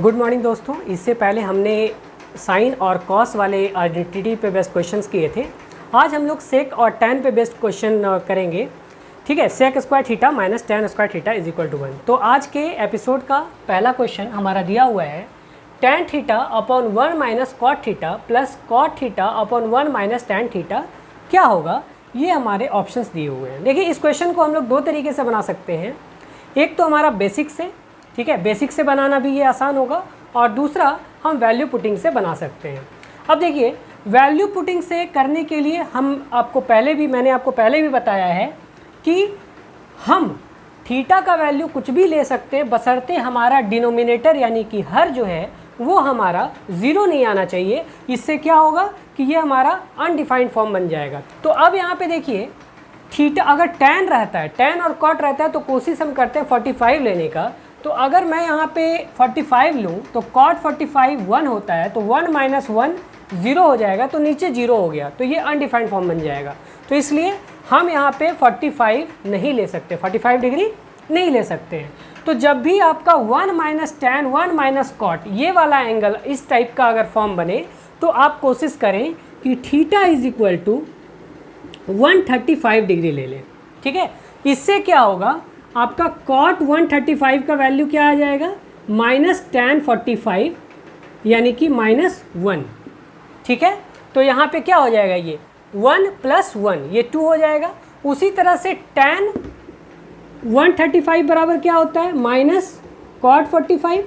Good morning दोस्तों। इससे पहले हमने साइन और कॉस वाले आइडेंटिटी पे बेस्ड क्वेश्चंस किए थे। आज हम लोग सेक और टैन पे बेस्ड क्वेश्चन करेंगे। ठीक है, sec square theta minus tan square theta is equal to 1। तो आज के एपिसोड का पहला क्वेश्चन हमारा दिया हुआ है tan theta upon 1 minus cot theta plus cot theta upon 1 minus tan theta क्या होगा। ये हमारे ऑप्शंस दिए हुए हैं। देखिए, इस क्वेश्चन को हम लोग दो तरीके से बना सकते हैं। एक तो हमारा बेसिक से, ठीक है, बेसिक से बनाना भी ये आसान होगा, और दूसरा हम वैल्यू पुटिंग से बना सकते हैं। अब देखिए, वैल्यू पुटिंग से करने के लिए मैंने आपको पहले भी बताया है कि हम थीटा का वैल्यू कुछ भी ले सकते हैं, बशर्ते हमारा डिनोमिनेटर यानी कि हर जो है वो हमारा ज़ीरो नहीं आना चाहिए। इससे क्या होगा कि ये हमारा अनडिफाइंड फॉर्म बन जाएगा। तो अब यहाँ पे देखिए, थीटा अगर टैन रहता है, टैन और कॉट रहता है, तो कोशिश हम करते हैं 45 लेने का। तो अगर मैं यहाँ पे 45 लूँ तो कॉट 45 1 होता है, तो 1 माइनस 1 0 हो जाएगा, तो नीचे 0 हो गया, तो ये अनडिफाइंड फॉर्म बन जाएगा। तो इसलिए हम यहाँ पे 45 नहीं ले सकते, 45 डिग्री नहीं ले सकते हैं। तो जब भी आपका 1 माइनस टैन 1 माइनस कॉट ये वाला एंगल इस टाइप का अगर फॉर्म बने, तो आप कोशिश करें कि theta is equal to 135 degree ले लें। ठीक है, इससे क्या होगा, आपका कॉट 135 का वैल्यू क्या आ जाएगा, माइनस टैन 45 यानी कि -1। ठीक है, तो यहाँ पे क्या हो जाएगा, ये 1 प्लस 1 ये 2 हो जाएगा। उसी तरह से टैन 135 बराबर क्या होता है, माइनस कॉट 45।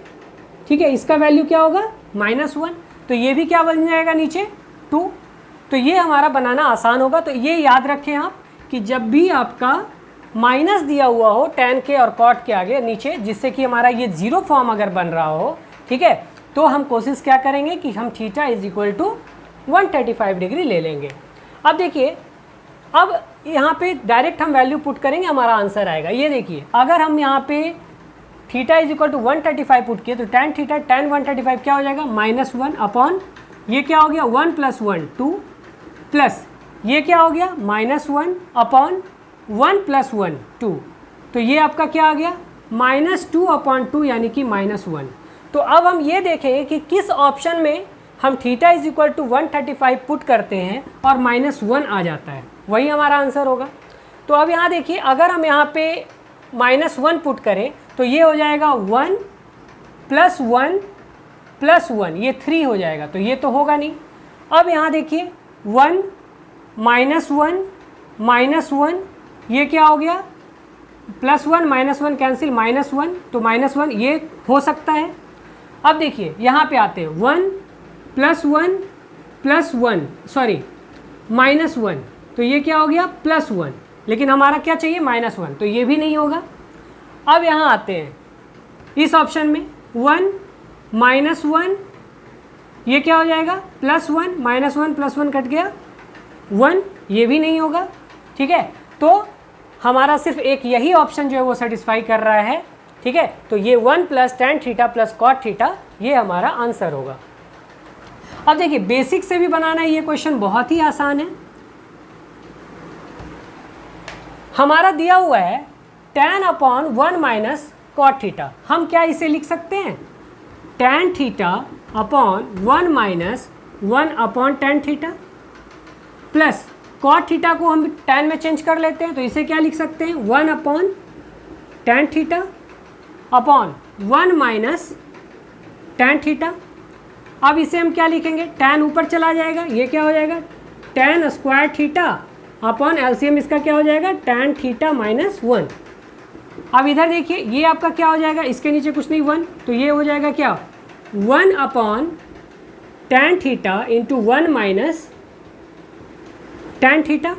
ठीक है, इसका वैल्यू क्या होगा, -1, तो ये भी क्या बन जाएगा नीचे 2। तो ये हमारा बनाना आसान होगा। तो ये याद रखें आप कि जब भी आपका माइनस दिया हुआ हो टैन के और कॉट के आगे नीचे, जिससे कि हमारा ये ज़ीरो फॉर्म अगर बन रहा हो, ठीक है, तो हम कोशिश क्या करेंगे कि हम theta is equal to 135 degree ले लेंगे। अब देखिए, अब यहाँ पे डायरेक्ट हम वैल्यू पुट करेंगे, हमारा आंसर आएगा। ये देखिए, अगर हम यहाँ पे theta is equal to 135 put किए, तो टैन थीटा टैन 135 क्या हो जाएगा, -1 अपॉन ये क्या हो गया 1 प्लस 1 2 प्लस ये क्या हो गया -1 अपॉन 1 प्लस 1 2, तो ये आपका क्या आ गया -2 अपॉन 2 यानी कि -1। तो अब हम ये देखें कि किस ऑप्शन में हम theta is equal to 135 put करते हैं और -1 आ जाता है, वही हमारा आंसर होगा। तो अब यहाँ देखिए, अगर हम यहाँ पे -1 पुट करें तो ये हो जाएगा 1 प्लस 1 प्लस 1, ये 3 हो जाएगा, तो ये तो होगा नहीं। अब यहाँ देखिए 1 -1 ये क्या हो गया, +1 -1 कैंसिल, -1 तो -1 ये हो सकता है। अब देखिए यहाँ पे आते हैं 1 प्लस 1 प्लस 1 सॉरी -1, तो ये क्या हो गया +1, लेकिन हमारा क्या चाहिए -1, तो ये भी नहीं होगा। अब यहाँ आते हैं इस ऑप्शन में 1 -1 ये क्या हो जाएगा +1 -1 प्लस 1 कट गया 1, ये भी नहीं होगा। ठीक है, तो हमारा सिर्फ एक यही ऑप्शन जो है वो सेटिस्फाई कर रहा है। ठीक है, तो ये 1 plus tan theta plus cot theta ये हमारा आंसर होगा। अब देखिए, बेसिक से भी बनाना है, ये क्वेश्चन बहुत ही आसान है। हमारा दिया हुआ है tan upon 1 minus cot theta. हम क्या इसे लिख सकते हैं, tan theta upon 1 minus 1 upon tan theta plus cot theta को हम टैन में चेंज कर लेते हैं, तो इसे क्या लिख सकते हैं 1 upon tan theta upon 1 minus tan theta. अब इसे हम क्या लिखेंगे, टैन ऊपर चला जाएगा, ये क्या हो जाएगा tan square theta upon LCM इसका क्या हो जाएगा टैन थीटा -1। अब इधर देखिए, ये आपका क्या हो जाएगा, इसके नीचे कुछ नहीं 1, तो ये हो जाएगा क्या 1 upon tan theta into 1 minus tan theta.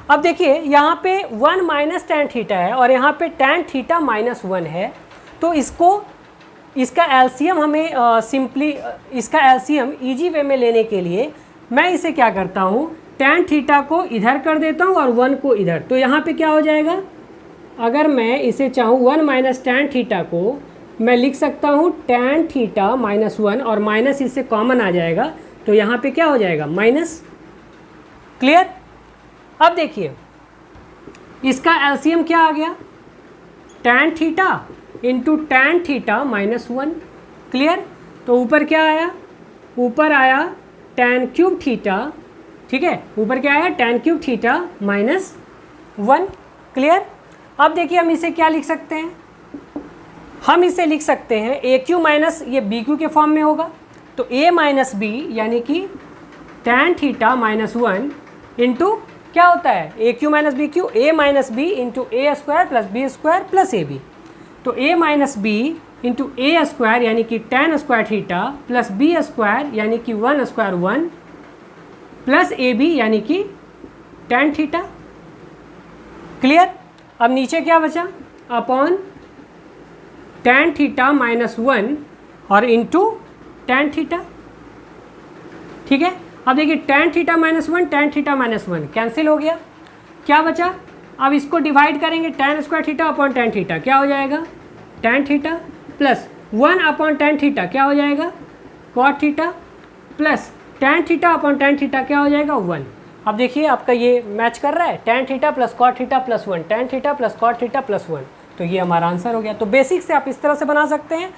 अब देखिए, यहाँ पे 1 माइनस टैन थीटा है और यहाँ पे टैन थीटा -1 है, तो इसका एलसीएम हमें इसका एलसीएम इजी वे में लेने के लिए मैं इसे क्या करता हूँ, टैन थीटा को इधर कर देता हूँ और 1 को इधर। तो यहाँ पे क्या हो जाएगा, अगर मैं इसे चाहूँ 1 माइनस टैन थीटा को मैं लिख सकता हूँ टैन थीटा -1 और माइनस इससे कॉमन आ जाएगा, तो यहाँ पे क्या हो जाएगा माइनस। क्लियर। अब देखिए, इसका एलसीएम क्या आ गया, tan theta into tan theta -1। Clear. तो ऊपर क्या आया, ऊपर आया tan क्यूब थीटा, ठीक है, ऊपर क्या आया tan क्यूब थीटा -1। क्लियर। अब देखिए हम इसे क्या लिख सकते हैं, हम इसे लिख सकते हैं ए क्यू माइनस ये बी क्यू के फॉर्म में होगा, तो a माइनस बी यानी कि tan थीटा -1 इंटू क्या होता है a Q minus B cube, a minus B into A square plus B square plus A b, तो a minus B into A square यानी कि tan square theta plus B square यानी कि 1 square 1 plus A B यानी कि tan theta. Clear. अब नीचे क्या बचा, अपॉन tan थीटा -1 और इंटू tan थीटा। ठीक है। अब देखिए tan theta -1 tan theta -1 cancel हो गया, क्या बचा, अब इसको डिवाइड करेंगे tan square theta upon tan theta, क्या हो जाएगा tan theta plus 1 upon tan theta क्या हो जाएगा cot theta plus tan theta upon tan theta क्या हो जाएगा 1। अब देखिए आपका ये मैच कर रहा है, tan theta plus cot theta plus 1, tan theta plus cot theta plus 1, तो ये हमारा आंसर हो गया। तो बेसिक से आप इस तरह से बना सकते हैं।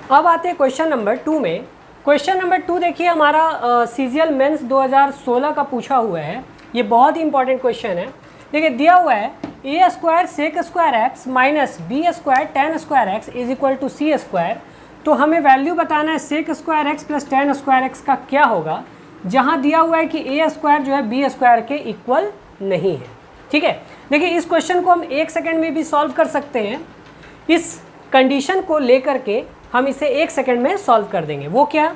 अब आते हैं क्वेश्चन नंबर 2 में। क्वेश्चन नंबर 2 देखिए हमारा CGL मेंस 2016 का पूछा हुआ है, ये बहुत ही इंपॉर्टेंट क्वेश्चन है। देखिए दिया हुआ है a square sec square x minus B square tan square x is equal to c square. तो हमें वैल्यू बताना है sec square x plus ten square x का क्या होगा, जहाँ दिया हुआ है कि ए स्क्वायर जो है बी स्क्वायर के इक्वल नहीं है। ठीक है। देखिए इस क्वेश्चन को हम 1 सेकेंड में भी सॉल्व कर सकते हैं, इस कंडीशन को लेकर के हम इसे 1 सेकेंड में सॉल्व कर देंगे। वो क्या,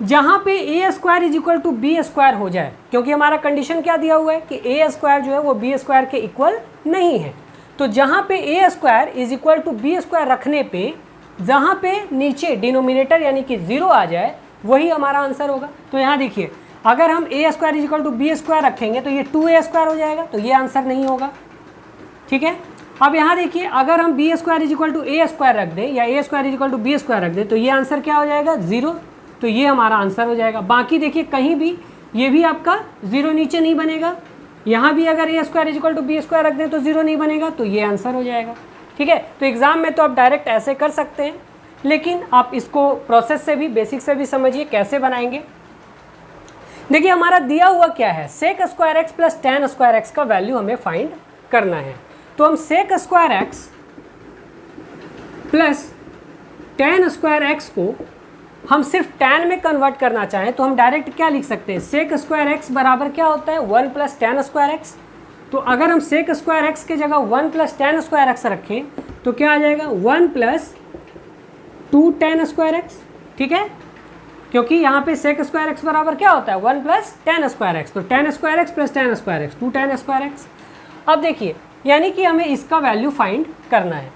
जहाँ पे a square is equal to b square हो जाए, क्योंकि हमारा कंडीशन क्या दिया हुआ है कि ए स्क्वायर जो है वो बी स्क्वायर के इक्वल नहीं है। तो जहाँ पे a square is equal to b square रखने पे जहाँ पे नीचे डिनोमिनेटर यानी कि 0 आ जाए वही हमारा आंसर होगा। तो यहाँ देखिए अगर हम a square is equal to b square रखेंगे तो ये 2a स्क्वायर हो जाएगा, तो ये आंसर नहीं होगा। ठीक है। अब यहाँ देखिए अगर हम b square is equal to a square रख दें या a square is equal to b square रख दें तो ये आंसर क्या हो जाएगा 0, तो ये हमारा आंसर हो जाएगा। बाकी देखिए कहीं भी ये भी आपका 0 नीचे नहीं बनेगा, यहाँ भी अगर a square is equal to b square रख दें तो 0 नहीं बनेगा, तो ये आंसर हो जाएगा। ठीक है। तो एग्जाम में तो आप डायरेक्ट ऐसे कर सकते हैं, लेकिन आप इसको प्रोसेस से भी बेसिक से भी समझिए कैसे बनाएंगे। देखिए हमारा दिया हुआ क्या है, sec square x plus ten square x का वैल्यू हमें फाइंड करना है। तो हम sec square x plus ten square x को हम सिर्फ tan में कन्वर्ट करना चाहें तो हम डायरेक्ट क्या लिख सकते हैं, सेक स्क्वायर एक्स बराबर क्या होता है 1 प्लस टेन स्क्वायर एक्स। तो अगर हम सेक स्क्वायर एक्स के जगह 1 प्लस टेन स्क्वायर एक्स रखें तो क्या आ जाएगा 1 प्लस 2 tan स्क्वायर एक्स। ठीक है, क्योंकि यहाँ पे सेक स्क्वायर एक्स बराबर क्या होता है 1 प्लस टेन स्क्वायर एक्स, तो ten square x plus ten square x 2 tan square x. अब देखिए यानी कि हमें इसका वैल्यू फाइंड करना है।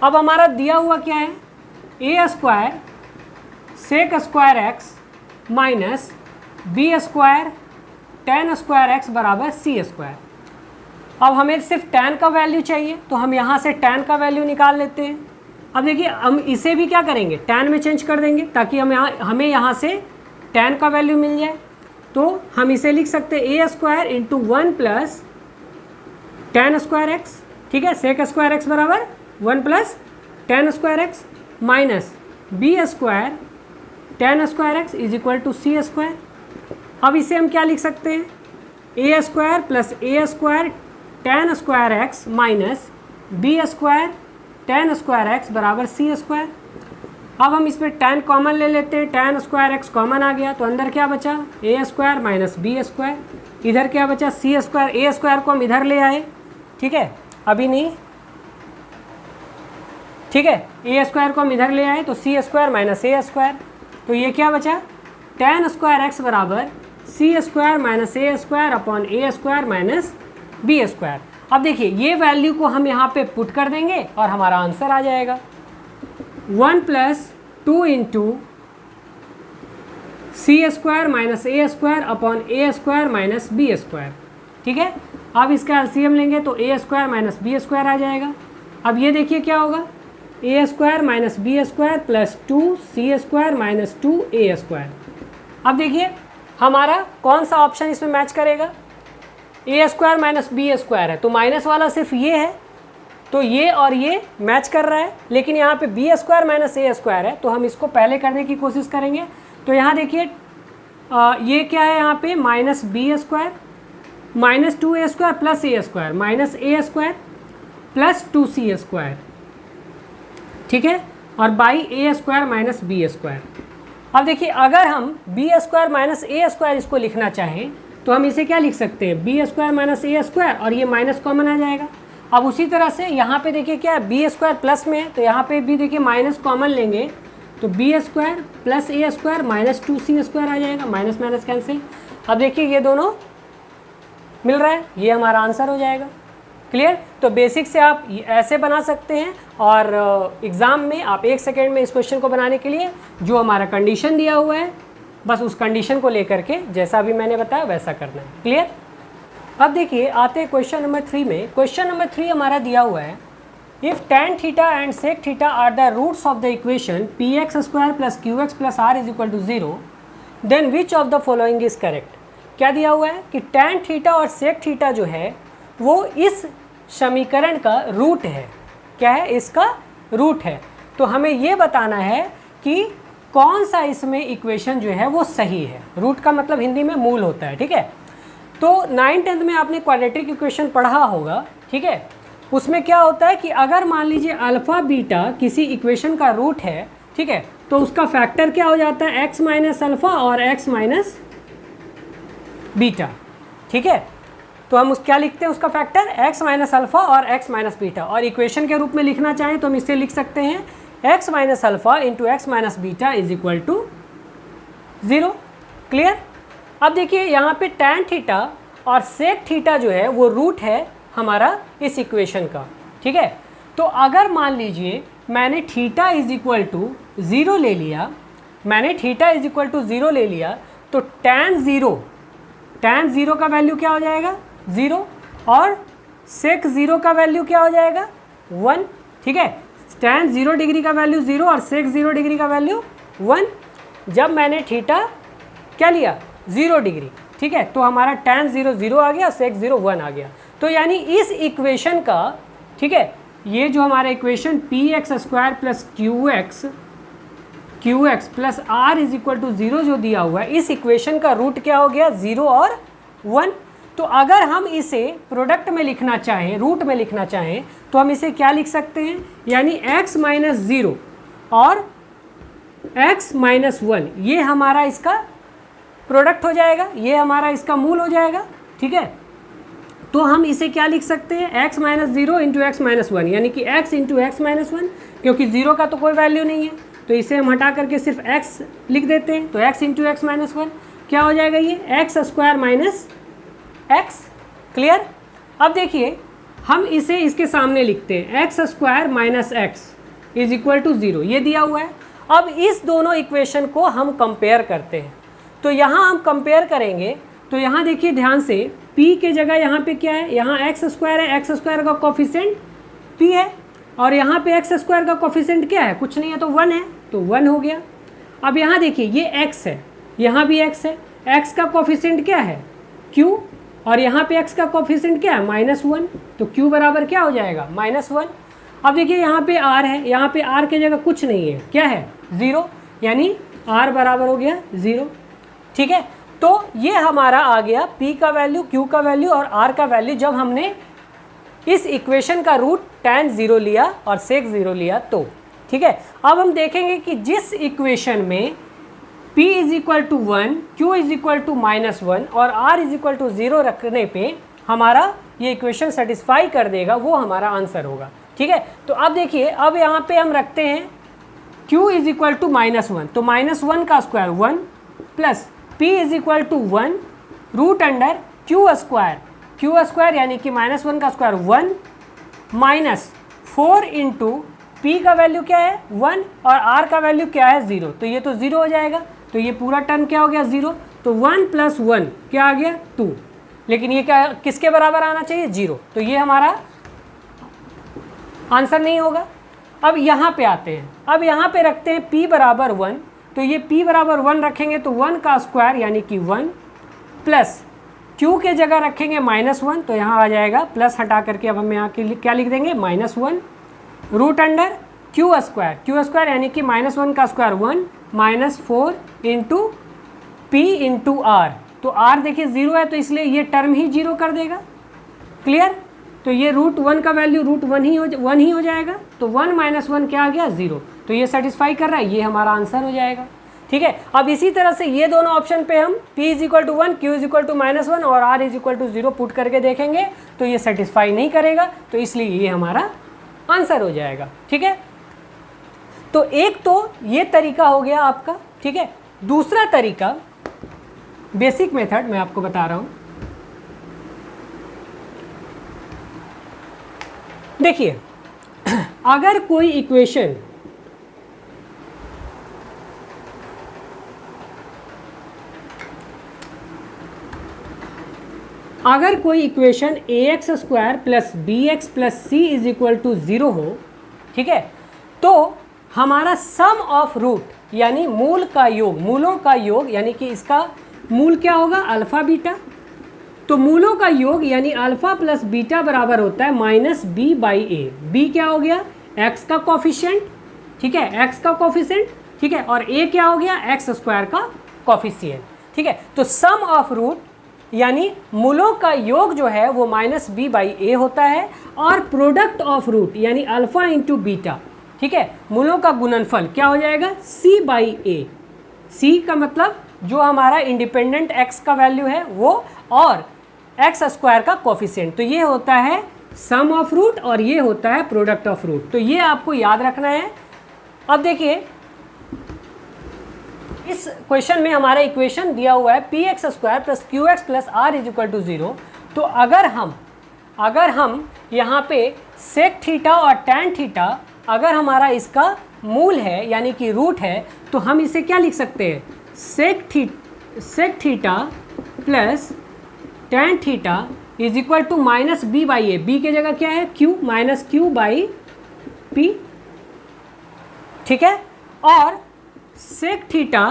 अब हमारा दिया हुआ क्या है, a square sec square x minus B square tan square x बराबर सी स्क्वायर। अब हमें सिर्फ tan का वैल्यू चाहिए तो हम यहाँ से tan का वैल्यू निकाल लेते हैं। अब देखिए हम इसे भी क्या करेंगे tan में चेंज कर देंगे ताकि हमें यहाँ से tan का वैल्यू मिल जाए। तो हम इसे लिख सकते हैं a square into 1 plus ten square x. ठीक है, सेक स्क्वायर एक्स बराबर 1 plus ten square x minus B square tan square x is equal to c square. अब इसे हम क्या लिख सकते हैं, a square plus a square tan square x minus B square tan square x बराबर c square. अब हम इसमें tan कॉमन ले लेते हैं, tan स्क्वायर एक्स कॉमन आ गया तो अंदर क्या बचा ए स्क्वायर माइनस बी स्क्वायर, इधर क्या बचा सी स्क्वायर। ए स्क्वायर को हम इधर ले आए, ठीक है, अभी नहीं, ठीक है, ए स्क्वायर को हम इधर ले आए तो सी स्क्वायर माइनस ए स्क्वायर, तो ये क्या बचा tan स्क्वायर एक्स बराबर c square minus a square upon a square minus B square. अब देखिए ये वैल्यू को हम यहाँ पे पुट कर देंगे और हमारा आंसर आ जाएगा 1 plus 2 into c square minus a square upon a square minus B square. ठीक है, अब इसका एलसीएम लेंगे तो a square minus B square आ जाएगा। अब ये देखिए क्या होगा a square minus B square plus 2 c square minus 2 a square. अब देखिए हमारा कौन सा ऑप्शन इसमें मैच करेगा, a square minus B square है तो माइनस वाला सिर्फ ये है, तो ये और ये मैच कर रहा है, लेकिन यहाँ पे B square minus a square है, तो हम इसको पहले करने की कोशिश करेंगे। तो यहाँ देखिए ये क्या है, यहाँ पे minus B square minus 2a square plus a square minus a square plus 2c square, ठीक है, और by a square minus B square. अब देखिए अगर हम b square minus a square इसको लिखना चाहें तो हम इसे क्या लिख सकते हैं, B square minus a square, और ये माइनस कॉमन आ जाएगा। अब उसी तरह से यहाँ पे देखिए क्या है, बी स्क्वायर प्लस में है, तो यहाँ पे भी देखिए माइनस कॉमन लेंगे तो B square plus a square minus 2c square आ जाएगा, माइनस माइनस कैंसिल। अब देखिए ये दोनों मिल रहा है, ये हमारा आंसर हो जाएगा। क्लियर। तो बेसिक से आप ऐसे बना सकते हैं, और एग्ज़ाम में आप 1 सेकेंड में इस क्वेश्चन को बनाने के लिए जो हमारा कंडीशन दिया हुआ है बस उस कंडीशन को लेकर के जैसा भी मैंने बताया वैसा करना है। क्लियर। अब देखिए आते हैं क्वेश्चन नंबर 3 में। क्वेश्चन नंबर 3 हमारा दिया हुआ है, if tan theta and sec theta are the roots of the equation px square plus qx plus r is equal to 0, then which of the following is correct. क्या दिया हुआ है कि tan थीटा और sec थीटा जो है वो इस समीकरण का रूट है। क्या है, इसका रूट है। तो हमें ये बताना है कि कौन सा इसमें इक्वेशन जो है वो सही है। रूट का मतलब हिंदी में मूल होता है, ठीक है। तो 9th-10th में आपने क्वाड्रेटिक इक्वेशन पढ़ा होगा, ठीक है। उसमें क्या होता है कि अगर मान लीजिए अल्फ़ा बीटा किसी इक्वेशन का रूट है, ठीक है, तो उसका फैक्टर क्या हो जाता है, x माइनस अल्फ़ा और x माइनस बीटा, ठीक है। तो हम क्या लिखते हैं उसका फैक्टर, x माइनस अल्फ़ा और x माइनस बीटा, और इक्वेशन के रूप में लिखना चाहें तो हम इसे लिख सकते हैं x minus alpha into x minus beta is equal to 0। Clear. अब देखिए यहाँ पे tan थीटा और sec थीटा जो है वो रूट है हमारा इस इक्वेशन का, ठीक है। तो अगर मान लीजिए मैंने थीटा इज इक्वल टू 0 ले लिया, तो tan 0 का वैल्यू क्या हो जाएगा, 0, और sec 0 का वैल्यू क्या हो जाएगा, 1, ठीक है। tan 0 डिग्री का वैल्यू 0 और sec 0 डिग्री का वैल्यू 1। जब मैंने थीटा क्या लिया, 0 डिग्री, ठीक है, तो हमारा tan 0 0 आ गया, sec 0 1 आ गया। तो यानी इस इक्वेशन का, ठीक है, ये जो हमारा equation px square plus qx plus r is equal to 0 जो दिया हुआ है, इस इक्वेशन का रूट क्या हो गया, 0 और 1। तो अगर हम इसे प्रोडक्ट में लिखना चाहें, रूट में लिखना चाहें, तो हम इसे क्या लिख सकते हैं, यानी x माइनस 0 और x माइनस 1, ये हमारा इसका प्रोडक्ट हो जाएगा, ये हमारा इसका मूल हो जाएगा, ठीक है। तो हम इसे क्या लिख सकते हैं, x minus 0 into x minus 1, यानी कि x इंटू एक्स माइनस 1, क्योंकि 0 का तो कोई वैल्यू नहीं है, तो इसे हम हटा करके सिर्फ x लिख देते हैं। तो x इंटू एक्स माइनस 1 क्या हो जाएगा, ये x square minus x। Clear. अब देखिए हम इसे इसके सामने लिखते हैं, x square minus x is equal to 0, ये दिया हुआ है। अब इस दोनों इक्वेशन को हम कंपेयर करते हैं। तो यहाँ हम कंपेयर करेंगे, तो यहाँ देखिए ध्यान से, p के जगह यहाँ पे क्या है, यहाँ एक्स स्क्वायर है, एक्स स्क्वायर का कोफिशिएंट p है, और यहाँ पे एक्स स्क्वायर का कोफिशिएंट क्या है, कुछ नहीं है, तो 1 है, तो 1 हो गया। अब यहाँ देखिए ये x है, यहाँ भी x है, x का कोफिशिएंट क्या है, q, और यहाँ पे x का कोफिशिएंट क्या है, -1, तो q बराबर क्या हो जाएगा, -1। अब देखिए यहाँ पे r है, यहाँ पे r के जगह कुछ नहीं है, क्या है, 0, यानी r बराबर हो गया 0, ठीक है। तो ये हमारा आ गया p का वैल्यू, q का वैल्यू और r का वैल्यू, जब हमने इस इक्वेशन का रूट tan 0 लिया और sec 0 लिया तो, ठीक है। अब हम देखेंगे कि जिस इक्वेशन में p is equal to 1, q is equal to -1 और r इज इक्वल टू 0 रखने पे हमारा ये इक्वेशन सेटिस्फाई कर देगा, वो हमारा आंसर होगा, ठीक है। तो अब देखिए, अब यहाँ पे हम रखते हैं q इज इक्वल टू -1, तो -1 का square 1 plus p is equal to 1 root under q square यानी कि -1 का स्क्वायर 1 माइनस 4 इंटू p का वैल्यू क्या है 1 और r का वैल्यू क्या है 0, तो ये तो 0 हो जाएगा, तो ये पूरा टर्म क्या हो गया 0, तो 1 प्लस 1 क्या आ गया 2, लेकिन ये क्या किसके बराबर आना चाहिए 0, तो ये हमारा आंसर नहीं होगा। अब यहाँ पे आते हैं, अब यहाँ पे रखते हैं p बराबर 1, तो ये p बराबर 1 रखेंगे तो 1 का स्क्वायर यानी कि 1 प्लस q के जगह रखेंगे -1 तो यहाँ आ जाएगा प्लस हटा करके अब हम यहाँ के क्या लिख देंगे -1 रूट अंडर क्यू स्क्वायर यानी कि -1 का square 1 -4 into p into r. तो आर देखिए 0 है तो इसलिए ये टर्म ही 0 कर देगा। क्लियर? तो ये √1 का वैल्यू √1 ही हो जाएगा। तो 1 - 1 क्या आ गया 0। तो ये सेटिस्फाई कर रहा है, ये हमारा आंसर हो जाएगा। ठीक है, अब इसी तरह से ये दोनों ऑप्शन पे हम p = 1 q = -1 और r = 0 पुट करके देखेंगे तो ये सेटिस्फाई नहीं करेगा, तो इसलिए ये हमारा आंसर हो जाएगा। ठीक है, तो एक तो ये तरीका हो गया आपका। ठीक है, दूसरा तरीका बेसिक मेथड मैं आपको बता रहा हूं। देखिए, अगर कोई इक्वेशन ax² + bx + c = 0 हो, ठीक है, तो हमारा सम ऑफ रूट यानी मूल का योग, मूलों का योग यानी कि इसका मूल क्या होगा अल्फ़ा बीटा। तो मूलों का योग यानी अल्फ़ा + बीटा बराबर होता है -b/a। b क्या हो गया x का कोफिशिएंट, ठीक है, x का कोफिशिएंट, ठीक है, और a क्या हो गया x² का कोफिशिएंट। ठीक है, तो सम ऑफ रूट यानी मूलों का योग जो है वो -b/a होता है, और प्रोडक्ट ऑफ रूट यानी अल्फ़ा इंटू बीटा, ठीक है, मूलों का गुणनफल क्या हो जाएगा c/a। c का मतलब जो हमारा इंडिपेंडेंट x का वैल्यू है वो, और x² का कोफिशिएंट। तो ये होता है सम ऑफ रूट और ये होता है प्रोडक्ट ऑफ रूट। तो ये आपको याद रखना है। अब देखिए, इस क्वेश्चन में हमारा इक्वेशन दिया हुआ है px² + qx + r = 0। तो अगर हम यहाँ पे सेक थीटा और टैन थीटा अगर हमारा इसका मूल है यानी कि रूट है, तो हम इसे क्या लिख सकते हैं sec theta plus tan theta = -b/a। b के जगह क्या है q -q/p, ठीक है, और sec theta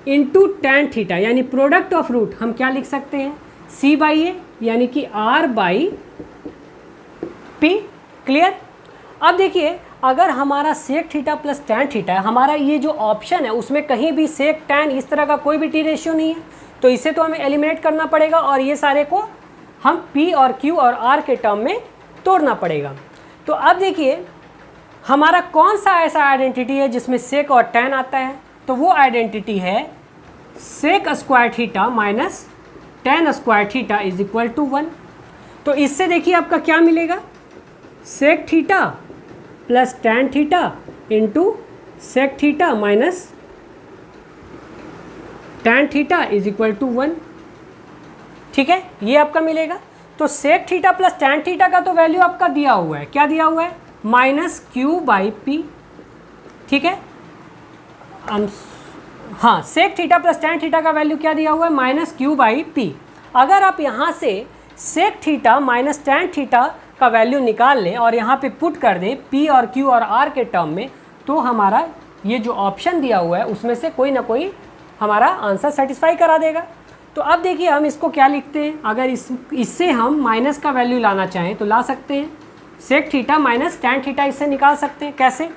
into tan theta यानी प्रोडक्ट ऑफ रूट हम क्या लिख सकते हैं c/a यानी कि r/p। क्लियर? अब देखिए, अगर हमारा sec theta plus tan theta है, हमारा ये जो ऑप्शन है उसमें कहीं भी सेक टैन इस तरह का कोई भी टी रेशियो नहीं है, तो इसे तो हमें एलिमिनेट करना पड़ेगा और ये सारे को हम p और q और r के टर्म में तोड़ना पड़ेगा। तो अब देखिए, हमारा कौन सा ऐसा आइडेंटिटी है जिसमें सेक और टैन आता है, तो वो आइडेंटिटी है sec square theta minus tan square theta = 1। तो इससे देखिए आपका क्या मिलेगा sec theta plus tan theta into sec theta minus tan theta = 1। ठीक है, ये आपका मिलेगा। तो sec theta plus tan theta का तो वैल्यू आपका दिया हुआ है, क्या दिया हुआ है -q/p। ठीक है, हाँ, sec theta plus tan theta का वैल्यू क्या दिया हुआ है -q/p। अगर आप यहाँ से sec theta minus tan theta का वैल्यू निकाल लें और यहाँ पे पुट कर दें p और q और r के टर्म में, तो हमारा ये जो ऑप्शन दिया हुआ है उसमें से कोई ना कोई हमारा आंसर सेटिस्फाई करा देगा। तो अब देखिए हम इसको क्या लिखते हैं, अगर इससे हम माइनस का वैल्यू लाना चाहें तो ला सकते हैं, sec theta minus tan theta इससे निकाल सकते हैं। कैसे?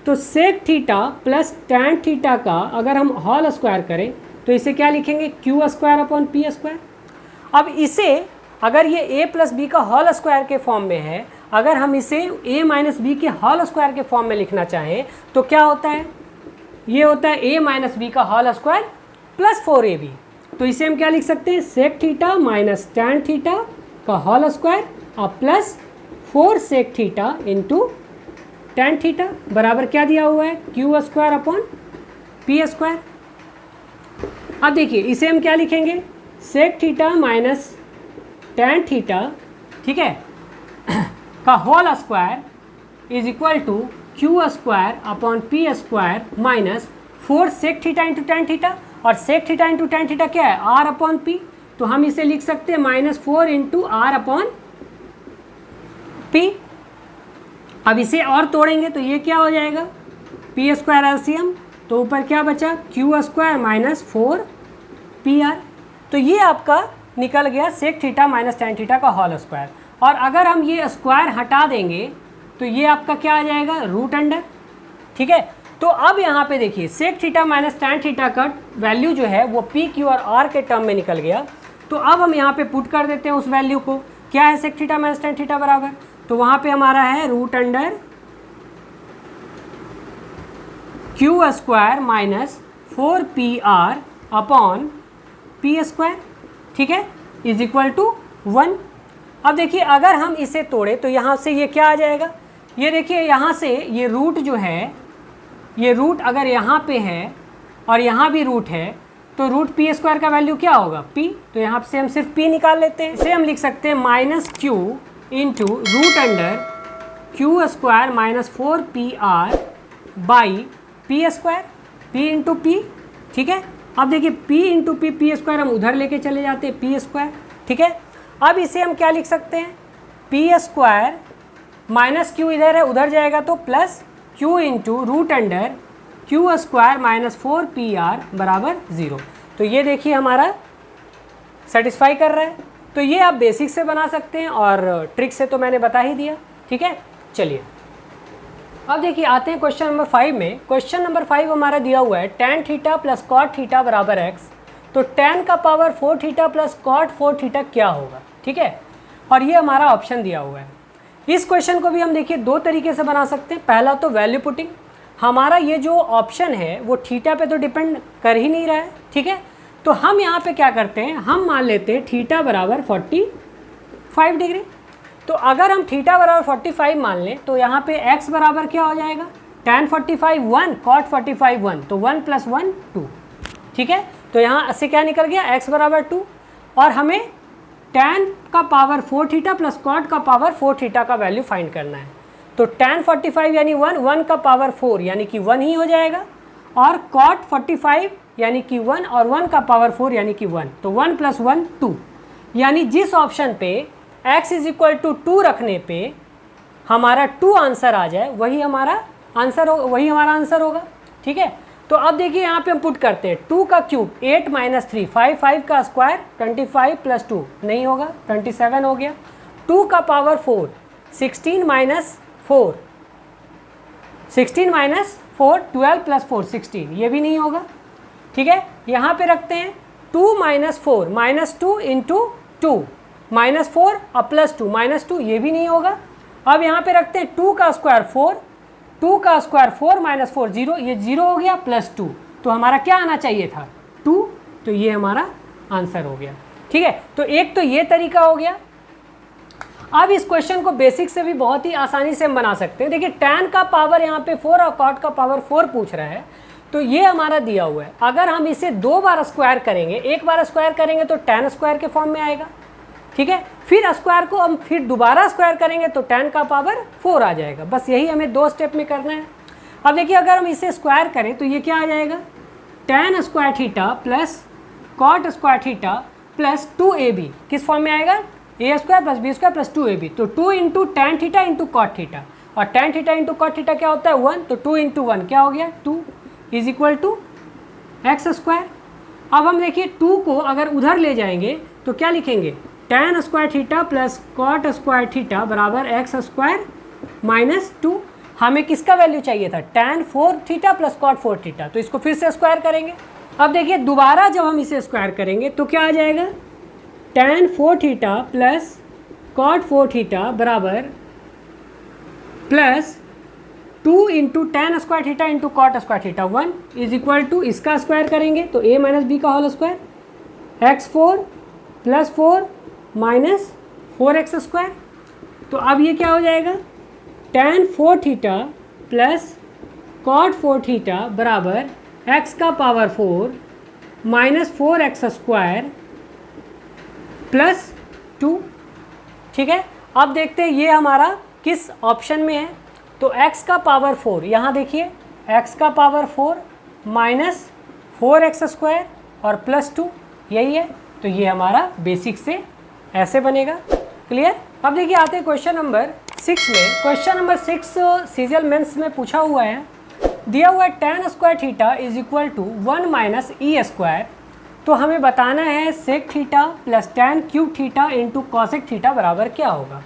तो sec theta plus tan theta का अगर हम होल स्क्वायर करें तो इसे क्या लिखेंगे q² / p²। अब इसे अगर ये a + b का होल स्क्वायर के फॉर्म में है, अगर हम इसे a - b के होल स्क्वायर के फॉर्म में लिखना चाहें तो क्या होता है, ये होता है a - b का होल स्क्वायर प्लस 4ab। तो इसे हम क्या लिख सकते हैं sec theta minus tan theta का होल स्क्वायर और plus 4 sec theta into tan theta बराबर क्या दिया हुआ है q² / p²। अब देखिए, इसे हम क्या लिखेंगे sec theta minus tan theta, ठीक है, का whole square = q² / p² minus 4 sec theta into tan theta, और sec theta into tan theta क्या है r/p। तो हम इसे लिख सकते हैं -4 इंटू r/p। अब इसे और तोड़ेंगे तो ये क्या हो जाएगा p² एलसीएम, तो ऊपर क्या बचा q² - 4 pr। तो ये आपका निकल गया sec theta minus tan theta का होल स्क्वायर। और अगर हम ये स्क्वायर हटा देंगे तो ये आपका क्या आ जाएगा, रूट अंडर। ठीक है, तो अब यहाँ पे देखिए sec theta minus tan theta का वैल्यू जो है वो पी क्यू और आर के टर्म में निकल गया। तो अब हम यहाँ पे पुट कर देते हैं उस वैल्यू को, क्या है sec theta minus tan theta बराबर, तो वहाँ पे हमारा है root under q square minus 4PR upon p square, ठीक है, इज इक्वल टू 1। अब देखिए अगर हम इसे तोड़े तो यहाँ से ये क्या आ जाएगा, ये देखिए यहाँ से ये रूट जो है, ये रूट अगर यहाँ पे है और यहाँ भी रूट है तो रूट पी स्क्वायर का वैल्यू क्या होगा, p। तो यहाँ से हम सिर्फ p निकाल लेते हैं, इसे हम लिख सकते हैं minus q into root under q square minus 4PR by p square, p into p. ठीक है, अब देखिए p इंटू पी स्क्वायर हम उधर लेके चले जाते हैं पी स्क्वायर। ठीक है, अब इसे हम क्या लिख सकते हैं, पी स्क्वायर माइनस क्यू इधर है उधर जाएगा तो plus q into root under q square minus 4PR बराबर 0। तो ये देखिए हमारा सेटिस्फाई कर रहा है। तो ये आप बेसिक से बना सकते हैं और ट्रिक से तो मैंने बता ही दिया। ठीक है, चलिए अब देखिए आते हैं क्वेश्चन नंबर 5 में। क्वेश्चन नंबर 5 हमारा दिया हुआ है tan theta plus cot theta बराबर x। तो टेन का power 4 theta plus cot 4 theta क्या होगा। ठीक है, और ये हमारा ऑप्शन दिया हुआ है। इस क्वेश्चन को भी हम देखिए दो तरीके से बना सकते हैं। पहला तो वैल्यू पुटिंग, हमारा ये जो ऑप्शन है वो थीटा पे तो डिपेंड कर ही नहीं रहा है। ठीक है, तो हम यहाँ पे क्या करते हैं, हम मान लेते हैं थीटा बराबर 45 डिग्री। तो अगर हम थीटा बराबर 45 मान लें तो यहाँ पे x बराबर क्या हो जाएगा, tan 45 1 cot 45 1, तो 1 + 1 2। ठीक है, तो यहाँ से क्या निकल गया, x बराबर 2। और हमें tan का पावर 4 थीटा प्लस कॉट का पावर 4 थीटा का वैल्यू फाइंड करना है। तो tan 45 यानी 1, 1 का पावर 4 यानी कि 1 ही हो जाएगा, और cot 45 यानी कि 1 और 1 का पावर 4 यानी कि 1, तो 1 + 1 2। यानी जिस ऑप्शन पे x = 2 रखने पे हमारा 2 आंसर आ जाए वही हमारा आंसर होगा। ठीक है, तो अब देखिए यहाँ पे हम पुट करते हैं 2 का क्यूब 8 - 3 5, 5 का स्क्वायर 25 + 2 नहीं होगा 27 हो गया। 2 का पावर 4 16 - 4 12 + 4 16, ये भी नहीं होगा। ठीक है, यहाँ पे रखते हैं 2 - 4 -2 × 2 -4 और +2 -2, ये भी नहीं होगा। अब यहाँ पे रखते हैं 2 का स्क्वायर 4, 2 का स्क्वायर 4 - 4 0, ये 0 हो गया +2, तो हमारा क्या आना चाहिए था 2, तो ये हमारा आंसर हो गया। ठीक है, तो एक तो ये तरीका हो गया। अब इस क्वेश्चन को बेसिक से भी बहुत ही आसानी से हम बना सकते हैं। देखिए tan का पावर यहाँ पे 4 और cot का पावर 4 पूछ रहा है, तो ये हमारा दिया हुआ है। अगर हम इसे 2 बार स्क्वायर करेंगे, एक बार स्क्वायर करेंगे तो tan स्क्वायर के फॉर्म में आएगा। ठीक है, फिर स्क्वायर को हम फिर दोबारा स्क्वायर करेंगे तो tan का पावर 4 आ जाएगा। बस यही हमें 2 स्टेप में करना है। अब देखिए अगर हम इसे स्क्वायर करें तो ये क्या आ जाएगा, tan square theta plus cot square theta plus 2ab किस फॉर्म में आएगा, a square plus b square plus 2ab। तो 2 × tan थीटा × cot थीटा, और tan थीटा × cot थीटा क्या होता है 1, तो 2 × 1 क्या हो गया 2 = x स्क्वायर। अब हम देखिए 2 को अगर उधर ले जाएंगे तो क्या लिखेंगे, tan square theta plus cot square theta बराबर x स्क्वायर -2। हमें किसका वैल्यू चाहिए था, tan 4 theta plus cot 4 theta, तो इसको फिर से स्क्वायर करेंगे। अब देखिए दोबारा जब हम इसे स्क्वायर करेंगे तो क्या आ जाएगा, tan 4 theta plus cot 4 theta बराबर plus 2 × tan square theta × cot square theta 1 = इसका स्क्वायर करेंगे तो a - b का whole square x4 + 4 - 4x square. तो अब ये क्या हो जाएगा, tan 4 theta plus cot 4 theta बराबर x का पावर 4 - 4x स्क्वायर प्लस 2। ठीक है, अब देखते हैं ये हमारा किस ऑप्शन में है। तो x का पावर 4, यहाँ देखिए x का पावर 4 - 4x स्क्वायर और प्लस 2, यही है। तो ये हमारा बेसिक से ऐसे बनेगा। क्लियर। अब देखिए आते हैं क्वेश्चन नंबर 6 में। क्वेश्चन नंबर 6 सीजीएल मेंस में पूछा हुआ है, दिया हुआ है tan square theta = 1 - e square तो हमें बताना है sec theta plus tan cube theta into cosec theta बराबर क्या होगा।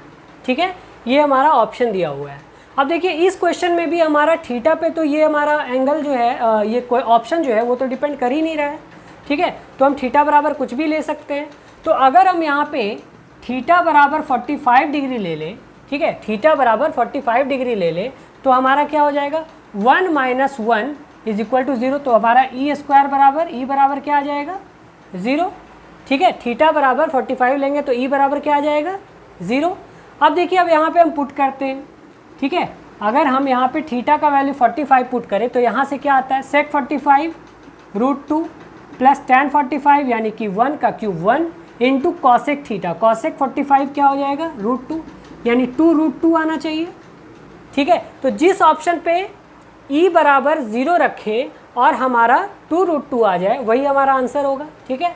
ठीक है, ये हमारा ऑप्शन दिया हुआ है। अब देखिए इस क्वेश्चन में भी हमारा थीटा पे तो ये हमारा एंगल जो है ये कोई ऑप्शन जो है वो तो डिपेंड कर ही नहीं रहा है। ठीक है, तो हम थीटा बराबर कुछ भी ले सकते हैं। तो अगर हम यहाँ पे थीटा बराबर 45 डिग्री ले लें, ठीक है, थीटा बराबर 45 डिग्री ले लें तो हमारा क्या हो जाएगा 1 - 1 = 0। तो हमारा ई स्क्वायर बराबर क्या आ जाएगा 0। ठीक है, थीटा बराबर 45 लेंगे तो ई बराबर क्या आ जाएगा 0। अब देखिए अब यहाँ पे हम पुट करते हैं। ठीक है, अगर हम यहाँ पे थीटा का वैल्यू 45 पुट करें तो यहाँ से क्या आता है sec 45 √2 प्लस tan 45 यानी कि 1 का cube 1 into cosec theta. Cosec 45 क्या हो जाएगा √2 यानी 2√2 आना चाहिए। ठीक है, तो जिस ऑप्शन पे ई बराबर 0 रखें और हमारा 2√2 आ जाए वही हमारा आंसर होगा। ठीक है,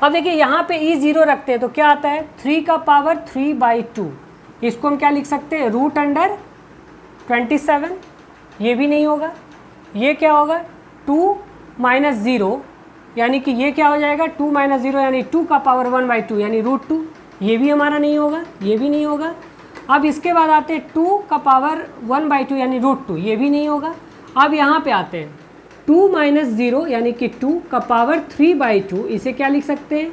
अब देखिए यहाँ पे ई 0 रखते हैं तो क्या आता है 3 का पावर 3/2। इसको हम क्या लिख सकते हैं √27। ये भी नहीं होगा। ये क्या होगा 2 - 0 यानी कि ये क्या हो जाएगा 2 - 0 यानी 2 का पावर 1/2 यानी √2। ये भी हमारा नहीं होगा, ये भी नहीं होगा। अब इसके बाद आते हैं 2 का पावर 1/2 यानी √2। ये भी नहीं होगा। अब यहाँ पे आते हैं 2 - 0 यानी कि 2 का पावर 3/2। इसे क्या लिख सकते हैं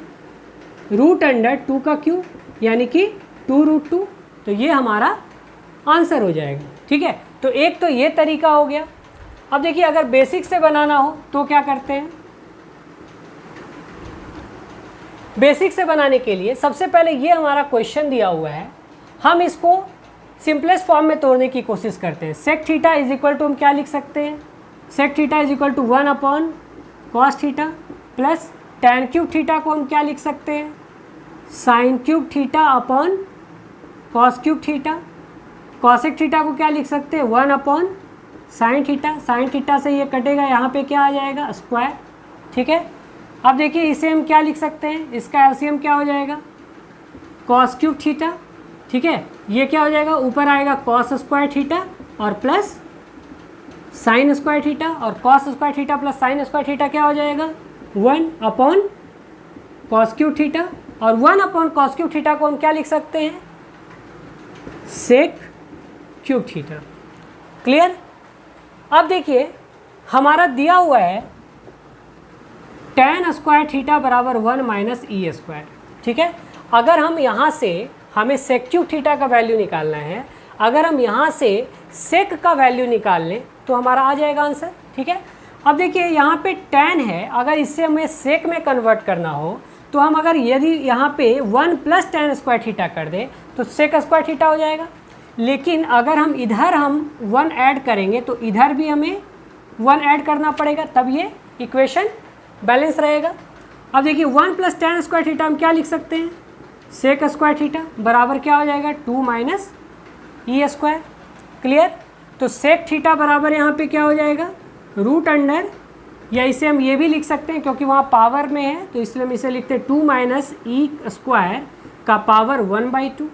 √2 का क्यूब यानी कि 2√2। तो ये हमारा आंसर हो जाएगा। ठीक है, तो एक तो ये तरीका हो गया। अब देखिए अगर बेसिक से बनाना हो तो क्या करते हैं। बेसिक से बनाने के लिए सबसे पहले ये हमारा क्वेश्चन दिया हुआ है, हम इसको सिंपलेस्ट फॉर्म में तोड़ने की कोशिश करते हैं। सेक थीटा = हम क्या लिख सकते हैं sec theta = 1/cos theta plus tan cube theta को हम क्या लिख सकते हैं sin cube theta upon cos cube theta. Cosec theta को क्या लिख सकते हैं 1/sin थीटा। sin थीटा से ये कटेगा, यहाँ पे क्या आ जाएगा स्क्वायर। ठीक है, अब देखिए इसे हम क्या लिख सकते हैं, इसका एलसीएम क्या हो जाएगा cos क्यूब थीटा। ठीक है, ये क्या हो जाएगा ऊपर आएगा cos स्क्वायर थीटा और प्लस sin स्क्वायर थीटा और cos square theta plus sin square theta क्या हो जाएगा 1/cos क्यूब थीटा। और 1/cos क्यूब थीटा को हम क्या लिख सकते हैं सेक क्यूब थीटा। क्लियर। अब देखिए हमारा दिया हुआ है tan स्क्वायर थीटा बराबर 1 - ई स्क्वायर। ठीक है, अगर हम यहाँ से हमें सेक क्यूब थीटा का वैल्यू निकालना है, अगर हम यहाँ से सेक का वैल्यू निकाल लें तो हमारा आ जाएगा आंसर। ठीक है, अब देखिए यहाँ पे tan है, अगर इससे हमें सेक में कन्वर्ट करना हो तो हम अगर यदि यहाँ पे 1 + tan स्क्वायर थीटा कर दें तो सेक स्क्वायर थीटा हो जाएगा। लेकिन अगर हम इधर 1 ऐड करेंगे तो इधर भी हमें 1 ऐड करना पड़ेगा, तब ये इक्वेशन बैलेंस रहेगा। अब देखिए 1 + tan स्क्वायर थीटा हम क्या लिख सकते हैं सेक स्क्वायर थीटा बराबर क्या हो जाएगा 2 - ई स्क्वायर। क्लियर। तो सेक थीटा बराबर यहाँ पे क्या हो जाएगा √, या इसे हम ये भी लिख सकते हैं क्योंकि वहाँ पावर में है तो इसलिए हम इसे लिखते हैं 2 - ई स्क्वायर का पावर 1/2।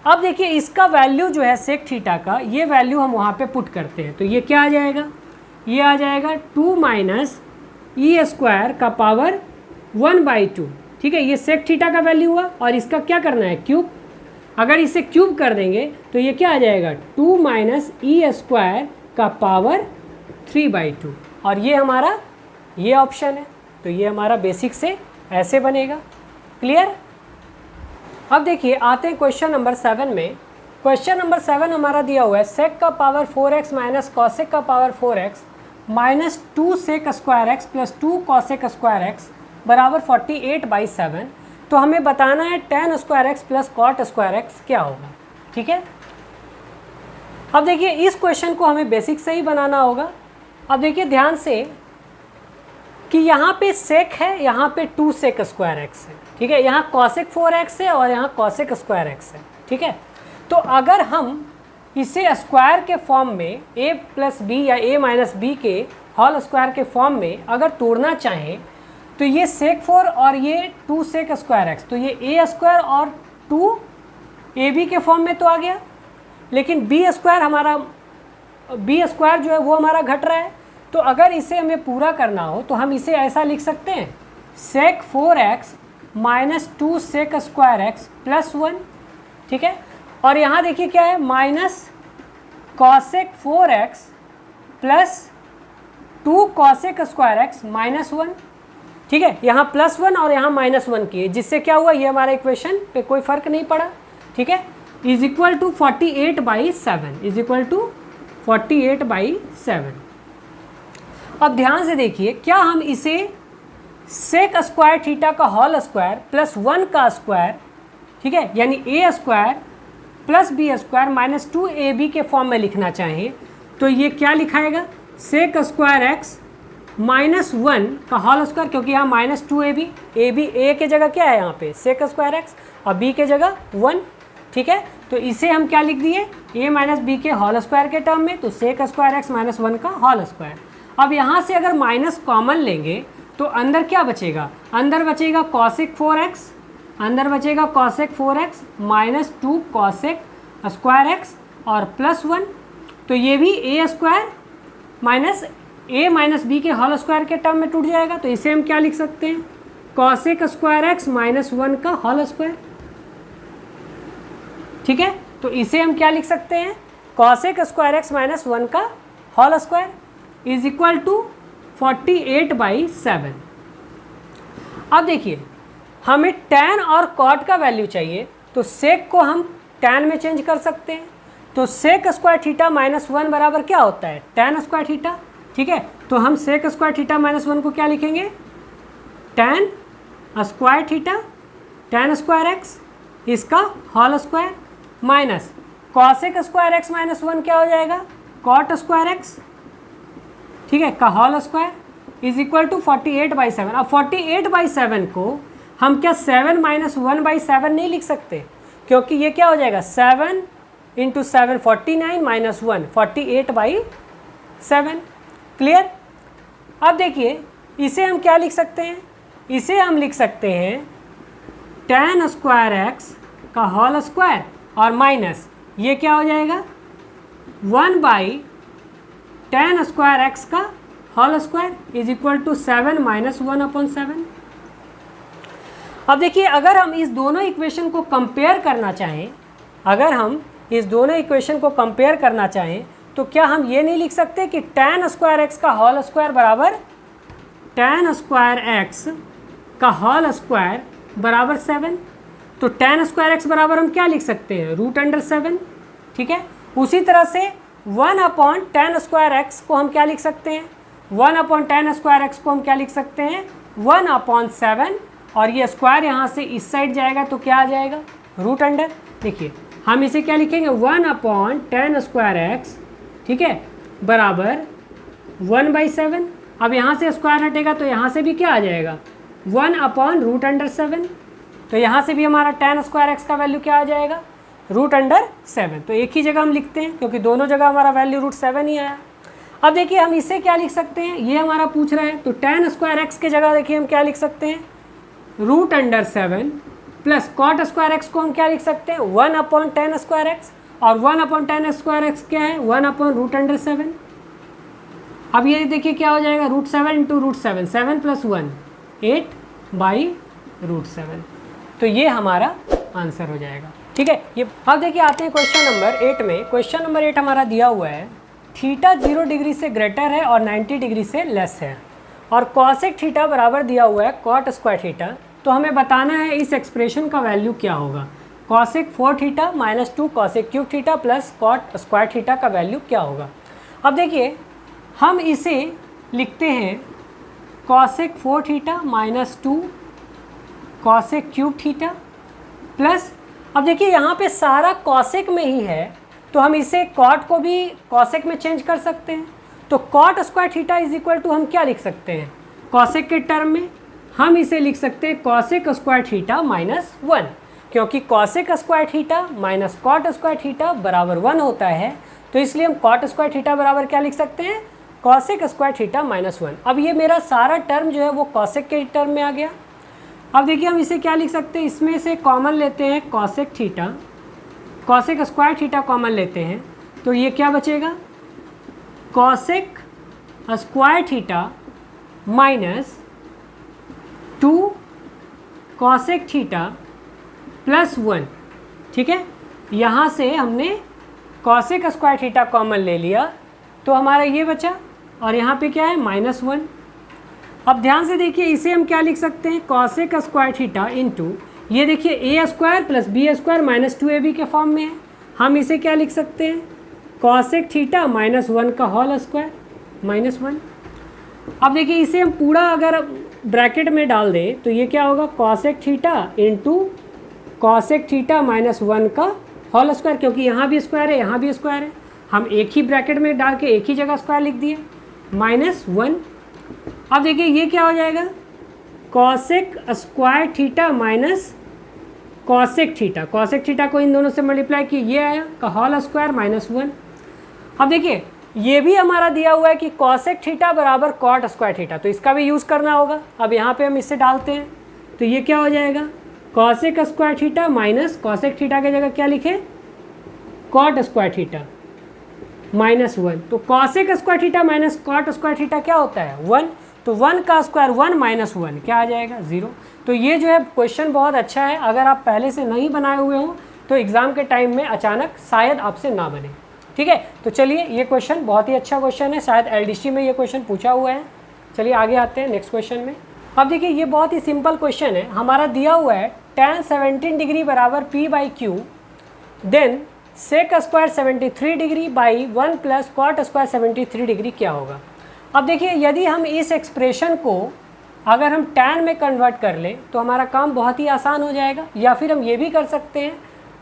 अब देखिए इसका वैल्यू जो है सेक थीटा का, ये वैल्यू हम वहाँ पे पुट करते हैं तो ये क्या आ जाएगा, ये आ जाएगा 2 - ई स्क्वायर का पावर 1/2। ठीक है, ये सेक थीटा का वैल्यू हुआ और इसका क्या करना है क्यूब। अगर इसे क्यूब कर देंगे तो ये क्या आ जाएगा 2 - ई स्क्वायर का पावर 3/2। और ये हमारा ये ऑप्शन है, तो ये हमारा बेसिक से ऐसे बनेगा। क्लियर। अब देखिए आते हैं क्वेश्चन नंबर 7 में। क्वेश्चन नंबर 7 हमारा दिया हुआ है सेक का पावर 4x माइनस कॉसेक का power 4x minus 2 sec square x plus 2 cosec square x बराबर 48/7। तो हमें बताना है tan square x plus cot square x क्या होगा। ठीक है, अब देखिए इस क्वेश्चन को हमें बेसिक से ही बनाना होगा। अब देखिए ध्यान से कि यहाँ पे सेक है, यहाँ पे 2 सेक स्क्वायर एक्स है। ठीक है, यहाँ कॉसेक 4x है और यहाँ कॉसेक स्क्वायर एक्स है। ठीक है, तो अगर हम इसे स्क्वायर के फॉर्म में a + b या a - b के होल स्क्वायर के फॉर्म में अगर तोड़ना चाहें तो ये सेक 4 और ये 2 सेक स्क्वायर एक्स, तो ये a स्क्वायर और 2ab के फॉर्म में तो आ गया, लेकिन b स्क्वायर हमारा b स्क्वायर जो है वो हमारा घट रहा है। तो अगर इसे हमें पूरा करना हो तो हम इसे ऐसा लिख सकते हैं sec 4x minus 2 sec square x plus 1, ठीक है। और यहाँ देखिए क्या है, minus cosec 4x plus 2 cosec square x minus 1, ठीक है। यहाँ प्लस 1 और यहाँ माइनस 1 किए, जिससे क्या हुआ, ये हमारा इक्वेशन पे कोई फर्क नहीं पड़ा, ठीक है। Is equal to 48/7, is equal to 48/7। अब ध्यान से देखिए, क्या हम इसे सेक स्क्वायर थीटा का होल स्क्वायर प्लस 1 का स्क्वायर, ठीक है, यानी a square plus B square minus 2ab के फॉर्म में लिखना चाहें तो ये क्या लिखाएगा, सेक स्क्वायर एक्स माइनस 1 का होल स्क्वायर, क्योंकि यहाँ माइनस 2ab, ए के जगह क्या है यहाँ पे सेक स्क्वायर एक्स और बी के जगह 1, ठीक है। तो इसे हम क्या लिख दिए, ए माइनस बी के होल स्क्वायर के टर्म में, तो सेक स्क्वायर एक्स माइनस 1 का होल स्क्वायर। अब यहाँ से अगर माइनस कॉमन लेंगे तो अंदर क्या बचेगा, अंदर बचेगा कॉसेक 4x, अंदर बचेगा cosec 4x minus 2 cosec square x और प्लस 1, तो ये भी ए स्क्वायर माइनस ए माइनस बी के होल स्क्वायर के टर्म में टूट जाएगा। तो इसे हम क्या लिख सकते हैं, कॉसेक स्क्वायर एक्स माइनस 1 का होल स्क्वायर, ठीक है। तो इसे हम क्या लिख सकते हैं, कॉसेक स्क्वायर एक्स माइनस 1 का whole square is equal to 48/7। अब देखिए, हमें tan और cot का वैल्यू चाहिए, तो सेक को हम tan में चेंज कर सकते हैं। तो सेक स्क्वायर थीटा माइनस 1 बराबर क्या होता है, tan स्क्वायर थीटा, ठीक है। तो हम सेक स्क्वायर थीटा माइनस 1 को क्या लिखेंगे, tan square theta tan square x इसका whole square minus cosec square x minus 1 क्या हो जाएगा, cot स्क्वायर एक्स, ठीक है, का whole square is equal to 48/7। अब 48/7 को हम क्या 7 माइनस 1/7 नहीं लिख सकते, क्योंकि ये क्या हो जाएगा 7 × 7 49 माइनस 1 48/7। क्लियर। अब देखिए, इसे हम क्या लिख सकते हैं, इसे हम लिख सकते हैं tan स्क्वायर एक्स का होल स्क्वायर और माइनस ये क्या हो जाएगा 1/tan स्क्वायर एक्स का whole square is equal to 7 minus 1/7। अब देखिए, अगर हम इस दोनों इक्वेशन को कंपेयर करना चाहें, अगर हम इस दोनों इक्वेशन को कंपेयर करना चाहें तो क्या हम ये नहीं लिख सकते कि tan स्क्वायर एक्स का होल स्क्वायर बराबर tan स्क्वायर एक्स का होल स्क्वायर बराबर 7। तो tan स्क्वायर एक्स बराबर हम क्या लिख सकते हैं, √7, ठीक है। उसी तरह से 1/tan स्क्वायर एक्स को हम क्या लिख सकते हैं, 1/tan स्क्वायर एक्स को हम क्या लिख सकते हैं 1/7, और ये स्क्वायर यहाँ से इस साइड जाएगा तो क्या आ जाएगा √। देखिए, हम इसे क्या लिखेंगे 1/tan स्क्वायर एक्स, ठीक है, बराबर 1/7। अब यहाँ से स्क्वायर हटेगा तो यहाँ से भी क्या आ जाएगा 1/√7। तो यहाँ से भी हमारा tan स्क्वायर एक्स का वैल्यू क्या आ जाएगा √7। तो एक ही जगह हम लिखते हैं, क्योंकि दोनों जगह हमारा वैल्यू √7 ही आया। अब देखिए, हम इसे क्या लिख सकते हैं, ये हमारा पूछ रहा है, तो tan स्क्वायर एक्स के जगह देखिए हम क्या लिख सकते हैं √7 प्लस cot स्क्वायर एक्स को हम क्या लिख सकते हैं 1/tan स्क्वायर एक्स, और 1/tan स्क्वायर एक्स क्या है 1/√7। अब ये देखिए क्या हो जाएगा √7 × √7, 7 + 1 8/√7। तो ये हमारा आंसर हो जाएगा, ठीक है। ये अब देखिए, आते हैं क्वेश्चन नंबर 8 में। क्वेश्चन नंबर 8 हमारा दिया हुआ है, थीटा 0 डिग्री से ग्रेटर है और 90 डिग्री से लेस है, और कॉसेक थीटा बराबर दिया हुआ है cot स्क्वायर थीटा। तो हमें बताना है इस एक्सप्रेशन का वैल्यू क्या होगा, cosec 4 theta minus 2 cosec cube theta plus cot square theta का वैल्यू क्या होगा। अब देखिए, हम इसे लिखते हैं cosec 4 theta minus 2 cosec cube theta plus, अब देखिए यहाँ पे सारा कॉसेक में ही है, तो हम इसे cot को भी कॉसेक में चेंज कर सकते हैं। तो cot square theta is equal to हम क्या लिख सकते हैं, कॉसेक के टर्म में हम इसे लिख सकते हैं कॉसेक स्क्वायर थीटा माइनस 1, क्योंकि cosec square theta minus cot square theta बराबर 1 होता है। तो इसलिए हम cot स्क्वायर थीटा बराबर क्या लिख सकते हैं, कॉसेक स्क्वायर थीटा माइनस 1। अब ये मेरा सारा टर्म जो है वो कॉसेक के टर्म में आ गया। अब देखिए, हम इसे क्या लिख सकते हैं, इसमें से कॉमन लेते हैं cosec theta, cosec square theta common लेते हैं, तो ये क्या बचेगा cosec square theta minus 2 cosec theta plus 1, ठीक है। यहाँ से हमने कॉसेक स्क्वायर थीटा कॉमन ले लिया तो हमारा ये बचा, और यहाँ पे क्या है -1। अब ध्यान से देखिए, इसे हम क्या लिख सकते हैं, कॉसेक स्क्वायर थीटा इंटू, ये देखिए a square plus B square minus 2ab के फॉर्म में है। हम इसे क्या लिख सकते हैं, कॉसेक थीटा -1 का होल स्क्वायर -1। अब देखिए इसे हम पूरा अगर ब्रैकेट में डाल दें तो ये क्या होगा, cosec theta into cosec theta -1 का होल स्क्वायर, क्योंकि यहाँ भी स्क्वायर है यहाँ भी स्क्वायर है, हम एक ही ब्रैकेट में डाल के एक ही जगह स्क्वायर लिख दिए -1। अब देखिए ये क्या हो जाएगा, cosec square theta minus cosec theta, cosec theta को इन दोनों से मल्टीप्लाई किए, ये आया का होल स्क्वायर -1। अब देखिए ये भी हमारा दिया हुआ है कि कॉसेक थीटा बराबर कॉट स्क्वायर थीटा, तो इसका भी यूज़ करना होगा। अब यहाँ पे हम इससे डालते हैं तो ये क्या हो जाएगा, cosec square theta minus cosec theta की जगह क्या लिखे, कॉट स्क्वायर थीटा -1। तो cosec square theta minus cot square theta क्या होता है, 1। तो 1 का स्क्वायर 1 माइनस 1 क्या आ जाएगा, 0। तो ये जो है क्वेश्चन बहुत अच्छा है, अगर आप पहले से नहीं बनाए हुए हो तो एग्ज़ाम के टाइम में अचानक शायद आपसे ना बने, ठीक है। तो चलिए ये क्वेश्चन बहुत ही अच्छा क्वेश्चन है, शायद LDC में ये क्वेश्चन पूछा हुआ है। चलिए आगे आते हैं नेक्स्ट क्वेश्चन में। अब देखिए ये बहुत ही सिंपल क्वेश्चन है, हमारा दिया हुआ है tan 17 डिग्री बराबर p/q, then sec square 73 degree by 1 plus cot square 73 degree क्या होगा। अब देखिए यदि हम इस एक्सप्रेशन को अगर हम tan में कन्वर्ट कर लें तो हमारा काम बहुत ही आसान हो जाएगा, या फिर हम ये भी कर सकते हैं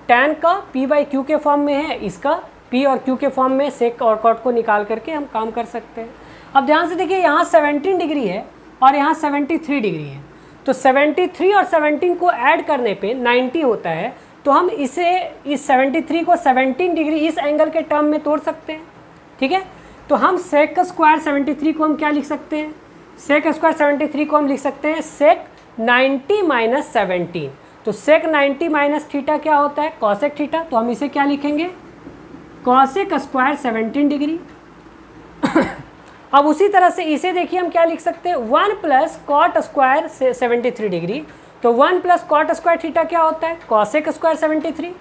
tan का p/q के फॉर्म में है, इसका p और q के फॉर्म में सेक और कॉट को निकाल करके हम काम कर सकते हैं। अब ध्यान से देखिए यहाँ 17 डिग्री है और यहाँ 73 डिग्री है, तो 73 और 17 को ऐड करने पे 90 होता है, तो हम इसे इस 73 को 17 डिग्री इस एंगल के टर्म में तोड़ सकते हैं, ठीक है। तो हम सेक स्क्वायर 73 को हम क्या लिख सकते हैं, सेक स्क्वायर 73 को हम लिख सकते हैं सेक 90 माइनस 17। तो सेक 90 माइनस थीटा क्या होता है, कॉसेक थीटा, तो हम इसे क्या लिखेंगे, कॉसेक स्क्वायर 17 डिग्री। अब उसी तरह से इसे देखिए हम क्या लिख सकते हैं, 1 प्लस कॉट स्क्वायर 73 डिग्री, तो 1 प्लस कॉट स्क्वायर थीटा क्या होता है, cosec square 73।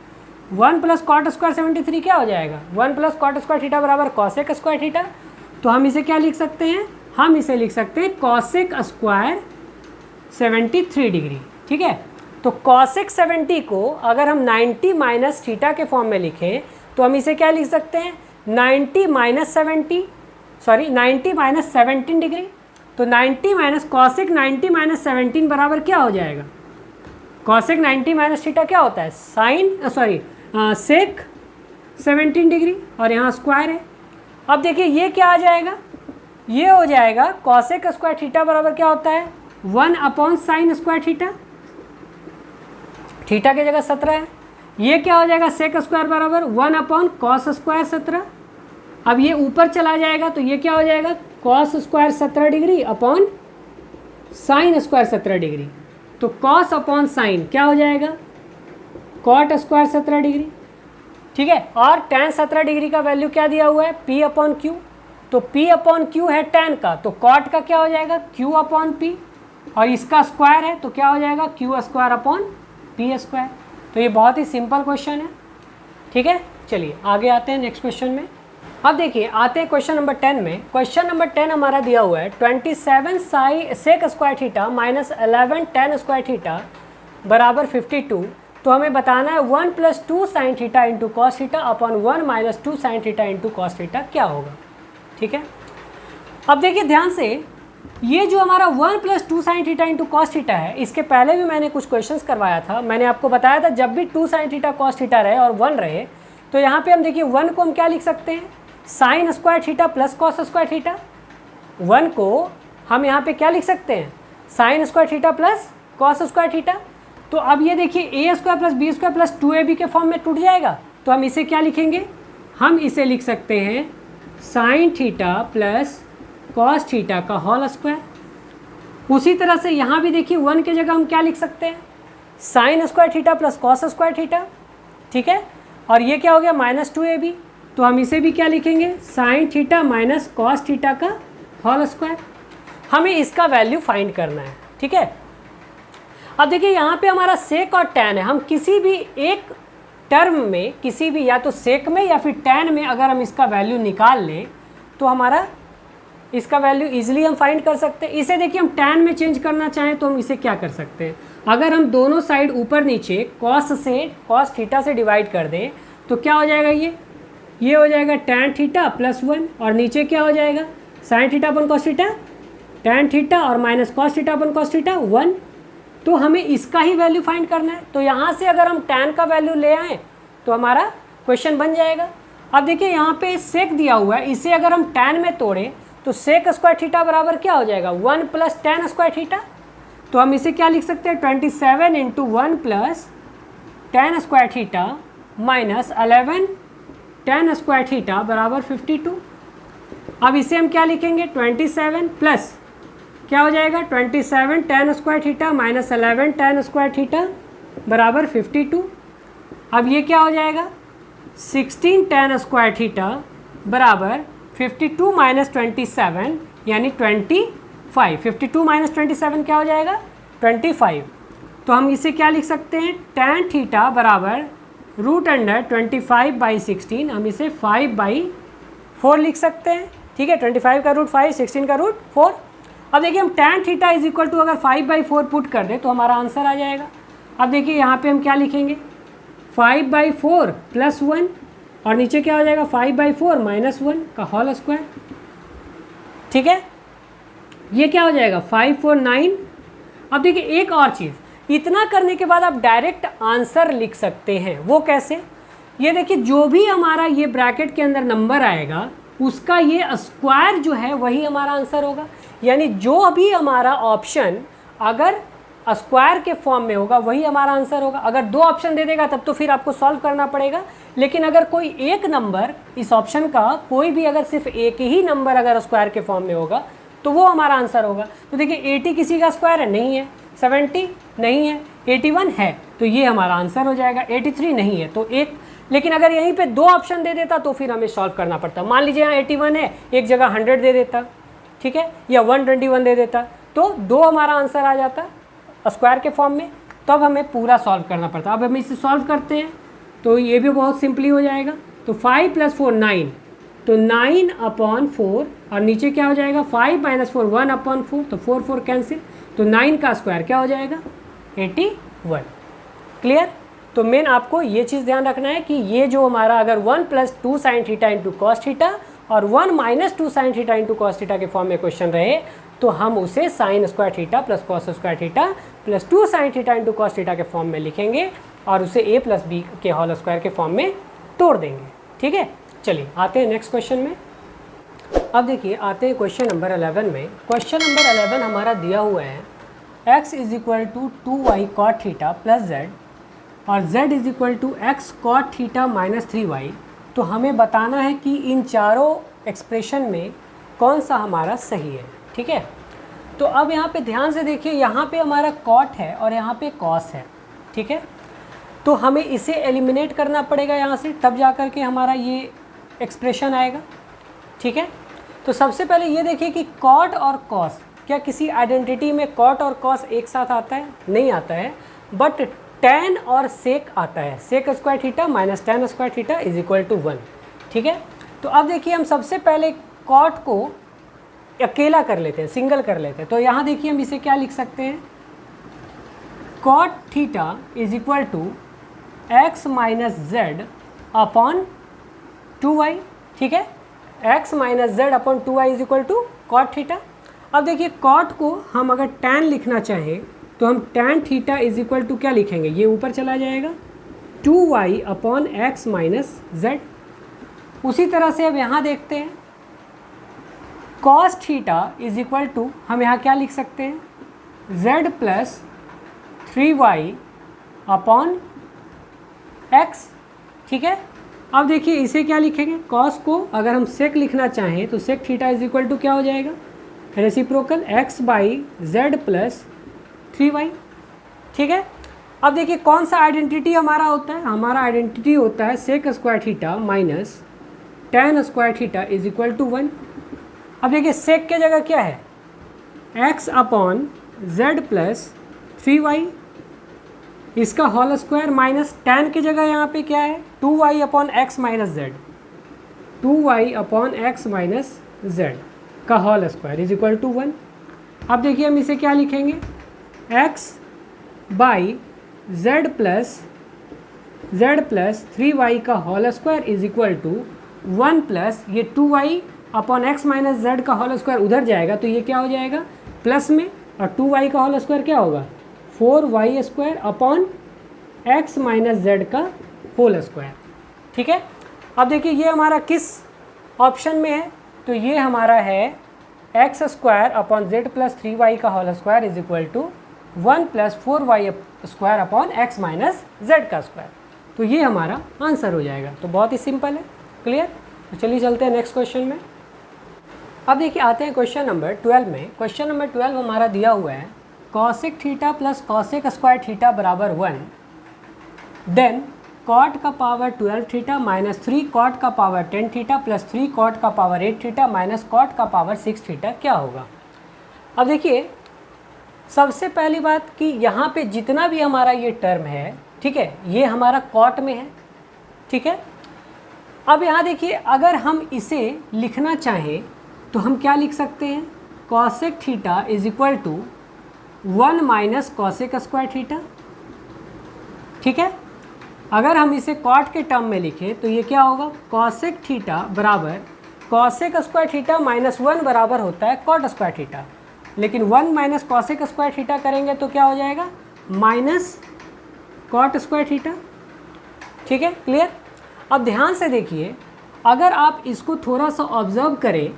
1 plus cot square 73 क्या हो जाएगा, 1 प्लस कॉट स्क्वायर थीटा बराबर कॉसेक स्क्वायर थीटा। तो हम इसे क्या लिख सकते हैं, हम इसे लिख सकते हैं कॉसेक स्क्वायर 73 डिग्री, ठीक है। तो कॉसेक 70 को अगर हम 90 माइनस थीटा के फॉर्म में लिखें तो हम इसे क्या लिख सकते हैं, 90 माइनस 17 डिग्री। तो 90 माइनस कॉसेक 90 माइनस 17 बराबर क्या हो जाएगा, कॉसेक 90 माइनस थीटा क्या होता है, सेक 17 डिग्री, और यहाँ स्क्वायर है। अब देखिए ये क्या आ जाएगा, ये हो जाएगा कॉसेक स्क्वायर थीटा बराबर क्या होता है, 1 upon sign square theta, theta की जगह 17 है। ये क्या हो जाएगा, सेक स्क्वायर बराबर 1 अपॉन कॉस स्क्वायर 17। अब ये ऊपर चला जाएगा तो ये क्या हो जाएगा, cos square 17 degree upon sine square 17 degree. तो कॉस अपॉन साइन क्या हो जाएगा, कॉट स्क्वायर 17 डिग्री, ठीक है। और tan 17 डिग्री का वैल्यू क्या दिया हुआ है, p अपॉन क्यू। तो p अपॉन क्यू है tan का, तो कॉट का क्या हो जाएगा, q अपॉन p, और इसका स्क्वायर है तो क्या हो जाएगा, q square upon p square. तो ये बहुत ही सिंपल क्वेश्चन है, ठीक है। चलिए आगे आते हैं नेक्स्ट क्वेश्चन में। अब देखिए आते हैं क्वेश्चन नंबर 10 में। क्वेश्चन नंबर 10 हमारा दिया हुआ है 27 sec square theta minus 11 tan square theta बराबर 52। तो हमें बताना है 1 plus 2 sine theta into cos theta upon 1 minus 2 sine theta into cos theta क्या होगा, ठीक है। अब देखिए ध्यान से, ये जो हमारा 1 plus 2 sine theta into cos theta है, इसके पहले भी मैंने कुछ क्वेश्चंस करवाया था। मैंने आपको बताया था जब भी 2 साइन थीटा कॉस थीटा रहे और 1 रहे तो यहाँ पे हम देखिए 1 को हम क्या लिख सकते हैं, sine square theta plus cos square theta. 1 को हम यहाँ पे क्या लिख सकते हैं, sine square theta plus cos square theta. तो अब ये देखिए a square plus B square plus 2ab के फॉर्म में टूट जाएगा, तो हम इसे क्या लिखेंगे, हम इसे लिख सकते हैं sign theta plus cos theta का होल स्क्वायर। उसी तरह से यहाँ भी देखिए 1 की जगह हम क्या लिख सकते हैं, sine square theta plus cos square theta, ठीक है। और ये क्या हो गया, माइनस 2ab, तो हम इसे भी क्या लिखेंगे, sine theta minus cos theta का होल स्क्वायर। हमें इसका वैल्यू फाइंड करना है, ठीक है। अब देखिए यहाँ पे हमारा सेक और टैन है, हम किसी भी एक टर्म में, किसी भी या तो सेक में या फिर टैन में अगर हम इसका वैल्यू निकाल लें तो हमारा इसका वैल्यू इजीली हम फाइंड कर सकते हैं। इसे देखिए हम टैन में चेंज करना चाहें तो हम इसे क्या कर सकते हैं, अगर हम दोनों साइड ऊपर नीचे कॉस थीटा से डिवाइड कर दें तो क्या हो जाएगा, ये हो जाएगा टैन थीटा प्लस 1 और नीचे क्या हो जाएगा साइन थीटा अपन कॉस थीटा, टैन थीटा और माइनस कॉस थीटा अपन कॉस थीटा 1। तो हमें इसका ही वैल्यू फाइंड करना है, तो यहाँ से अगर हम टैन का वैल्यू ले आएँ तो हमारा क्वेश्चन बन जाएगा। अब देखिए यहाँ पे सेक दिया हुआ है, इसे अगर हम टैन में तोड़ें तो सेक स्क्वायर थीटा बराबर क्या हो जाएगा 1 प्लस टैन स्क्वायर थीटा। तो हम इसे क्या लिख सकते हैं 27 into 1 plus tan square theta minus 11 tan square theta बराबर 52। अब इसे हम क्या लिखेंगे 27 प्लस क्या हो जाएगा 27 tan square theta minus 11 tan square theta बराबर 52। अब ये क्या हो जाएगा 16 टैन स्क्वायर थीटा बराबर 52 माइनस 27 यानी 25। 52 माइनस 27 क्या हो जाएगा 25। तो हम इसे क्या लिख सकते हैं टैन थीटा बराबर रूट अंडर 25/16, हम इसे 5/4 लिख सकते हैं। ठीक है, 25 का रूट 5, 16 का रूट 4। अब देखिए हम tan theta is equal to अगर 5/4 पुट कर दें तो हमारा आंसर आ जाएगा। अब देखिए यहाँ पे हम क्या लिखेंगे 5/4 प्लस 1 और नीचे क्या हो जाएगा 5/4 माइनस 1 का होल स्क्वायर। ठीक है, ये क्या हो जाएगा 549। अब देखिए एक और चीज़, इतना करने के बाद आप डायरेक्ट आंसर लिख सकते हैं। वो कैसे, ये देखिए जो भी हमारा ये ब्रैकेट के अंदर नंबर आएगा उसका ये स्क्वायर जो है वही हमारा आंसर होगा। यानी जो भी हमारा ऑप्शन अगर स्क्वायर के फॉर्म में होगा वही हमारा आंसर होगा। अगर दो ऑप्शन दे देगा तब तो फिर आपको सॉल्व करना पड़ेगा, लेकिन अगर कोई एक नंबर इस ऑप्शन का कोई भी अगर सिर्फ एक ही नंबर अगर स्क्वायर के फॉर्म में होगा तो वो हमारा आंसर होगा। तो देखिए 80 किसी का स्क्वायर है, नहीं है। 70 नहीं है, 81 है, तो ये हमारा आंसर हो जाएगा। 83 नहीं है तो एक, लेकिन अगर यहीं पे दो ऑप्शन दे देता तो फिर हमें सॉल्व करना पड़ता। मान लीजिए यहाँ 81 है, एक जगह 100 दे देता, ठीक है, या 121 दे देता, तो दो हमारा आंसर आ जाता स्क्वायर के फॉर्म में, तब हमें पूरा सॉल्व करना पड़ता। अब हम इसे सॉल्व करते हैं तो ये भी बहुत सिंपली हो जाएगा। तो 5 + 4 9, तो 9/4 और नीचे क्या हो जाएगा 5 - 4 1/4, तो 4 4 कैंसिल, तो 9 का स्क्वायर क्या हो जाएगा 81। क्लियर। तो मेन आपको ये चीज़ ध्यान रखना है कि ये जो हमारा अगर 1 + 2 sin theta into cos theta और 1 - 2 sin theta into cos theta के फॉर्म में क्वेश्चन रहे तो हम उसे sin square theta plus cos square theta plus 2 sin theta into cos theta के फॉर्म में लिखेंगे और उसे a + b के होल स्क्वायर के फॉर्म में तोड़ देंगे। ठीक है, चलिए आते हैं नेक्स्ट क्वेश्चन में। अब देखिए आते हैं क्वेश्चन नंबर 11 में। क्वेश्चन नंबर 11 हमारा दिया हुआ है x = 2y cot theta plus z और z = x cot theta minus 3y। तो हमें बताना है कि इन चारों एक्सप्रेशन में कौन सा हमारा सही है। ठीक है, तो अब यहाँ पे ध्यान से देखिए, यहाँ पे हमारा कॉट है और यहाँ पे कॉस है। ठीक है, तो हमें इसे एलिमिनेट करना पड़ेगा यहाँ से, तब जा कर के हमारा ये एक्सप्रेशन आएगा। ठीक है, तो सबसे पहले ये देखिए कि कॉट और कॉस, क्या किसी आइडेंटिटी में कॉट और कॉस एक साथ आता है? नहीं आता है, बट टैन और सेक आता है। Sec square theta minus tan square theta is equal to 1। ठीक है, तो अब देखिए हम सबसे पहले कॉट को अकेला कर लेते हैं, सिंगल कर लेते हैं। तो यहाँ देखिए हम इसे क्या लिख सकते हैं, cot theta is equal to x - z upon 2y। ठीक है, x - z upon 2y is equal to cot theta. अब देखिए कॉट को हम अगर टैन लिखना चाहें तो हम tan theta is equal to क्या लिखेंगे, ये ऊपर चला जाएगा 2y अपॉन x - z। उसी तरह से अब यहाँ देखते हैं cos theta is equal to हम यहाँ क्या लिख सकते हैं z + 3y अपॉन x। ठीक है, अब देखिए इसे क्या लिखेंगे, कॉस को अगर हम सेक लिखना चाहें तो sec theta is equal to क्या हो जाएगा, रेसिप्रोकल x/z + 3y। ठीक है, अब देखिए कौन सा आइडेंटिटी हमारा होता है, हमारा आइडेंटिटी होता है sec square theta minus tan square theta is equal to 1। अब देखिए सेक के जगह क्या है x/z + 3y। इसका होल स्क्वायर माइनस tan की जगह यहाँ पे क्या है 2y upon x minus z, 2y upon x minus z का whole square is equal to 1। अब देखिए हम इसे क्या लिखेंगे, x by Z plus 3y का whole square is equal to 1 plus ये 2y upon x minus z का होल स्क्वायर उधर जाएगा तो ये क्या हो जाएगा प्लस में, और 2y का होल स्क्वायर क्या होगा 4y square upon x minus z का होल स्क्वायर। ठीक है, अब देखिए ये हमारा किस ऑप्शन में है, तो ये हमारा है x square upon z plus 3y का whole square is equal to 1 plus 4y square upon x minus z का स्क्वायर। तो ये हमारा आंसर हो जाएगा। तो बहुत ही सिंपल है, क्लियर। तो चलिए चलते हैं नेक्स्ट क्वेश्चन में। अब देखिए आते हैं क्वेश्चन नंबर 12 में। क्वेश्चन नंबर 12 हमारा दिया हुआ है cosec theta plus cosec square theta बराबर 1, देन कॉट का पावर 12 थीटा माइनस 3 कॉट का पावर 10 थीटा प्लस 3 कॉट का पावर 8 थीटा माइनस कॉट का पावर 6 थीटा क्या होगा। अब देखिए सबसे पहली बात कि यहाँ पे जितना भी हमारा ये टर्म है, ठीक है, ये हमारा कॉट में है। ठीक है, अब यहाँ देखिए अगर हम इसे लिखना चाहें तो हम क्या लिख सकते हैं, cosec theta is equal to 1 minus cosec square theta. ठीक है, अगर हम इसे कॉट के टर्म में लिखें तो ये क्या होगा, कॉसेक थीटा बराबर कॉसेक स्क्वायर थीटा माइनस 1 बराबर होता है कॉट स्क्वायर थीटा, लेकिन 1 माइनस कॉसेक स्क्वायर थीटा करेंगे तो क्या हो जाएगा माइनस कॉट स्क्वायर थीटा। ठीक है, क्लियर। अब ध्यान से देखिए अगर आप इसको थोड़ा सा ऑब्जर्व करें,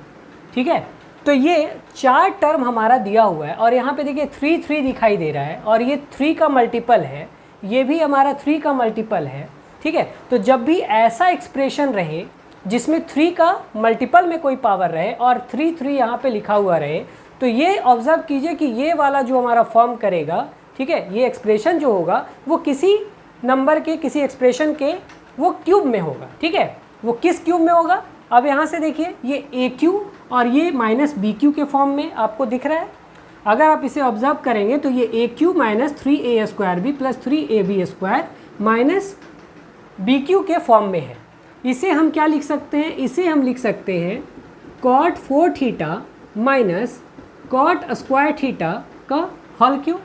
ठीक है, तो ये 4 टर्म हमारा दिया हुआ है और यहाँ पे देखिए 3 दिखाई दे रहा है और ये 3 का मल्टीपल है, ये भी हमारा 3 का मल्टीपल है। ठीक है, तो जब भी ऐसा एक्सप्रेशन रहे जिसमें 3 का मल्टीपल में कोई पावर रहे और 3 यहाँ पे लिखा हुआ रहे, तो ये ऑब्जर्व कीजिए कि ये वाला जो हमारा फॉर्म करेगा, ठीक है, ये एक्सप्रेशन जो होगा वो किसी नंबर के किसी एक्सप्रेशन के वो क्यूब में होगा। ठीक है, वो किस क्यूब में होगा, अब यहाँ से देखिए ये ए क्यू और ये माइनस बी क्यू के फॉर्म में आपको दिख रहा है। अगर आप इसे ऑब्जर्व करेंगे तो ये ए Q minus 3a square b plus 3ab square minus B cube के फॉर्म में है। इसे हम क्या लिख सकते हैं, इसे हम लिख सकते हैं cot 4 theta minus cot square theta का होल क्यूब।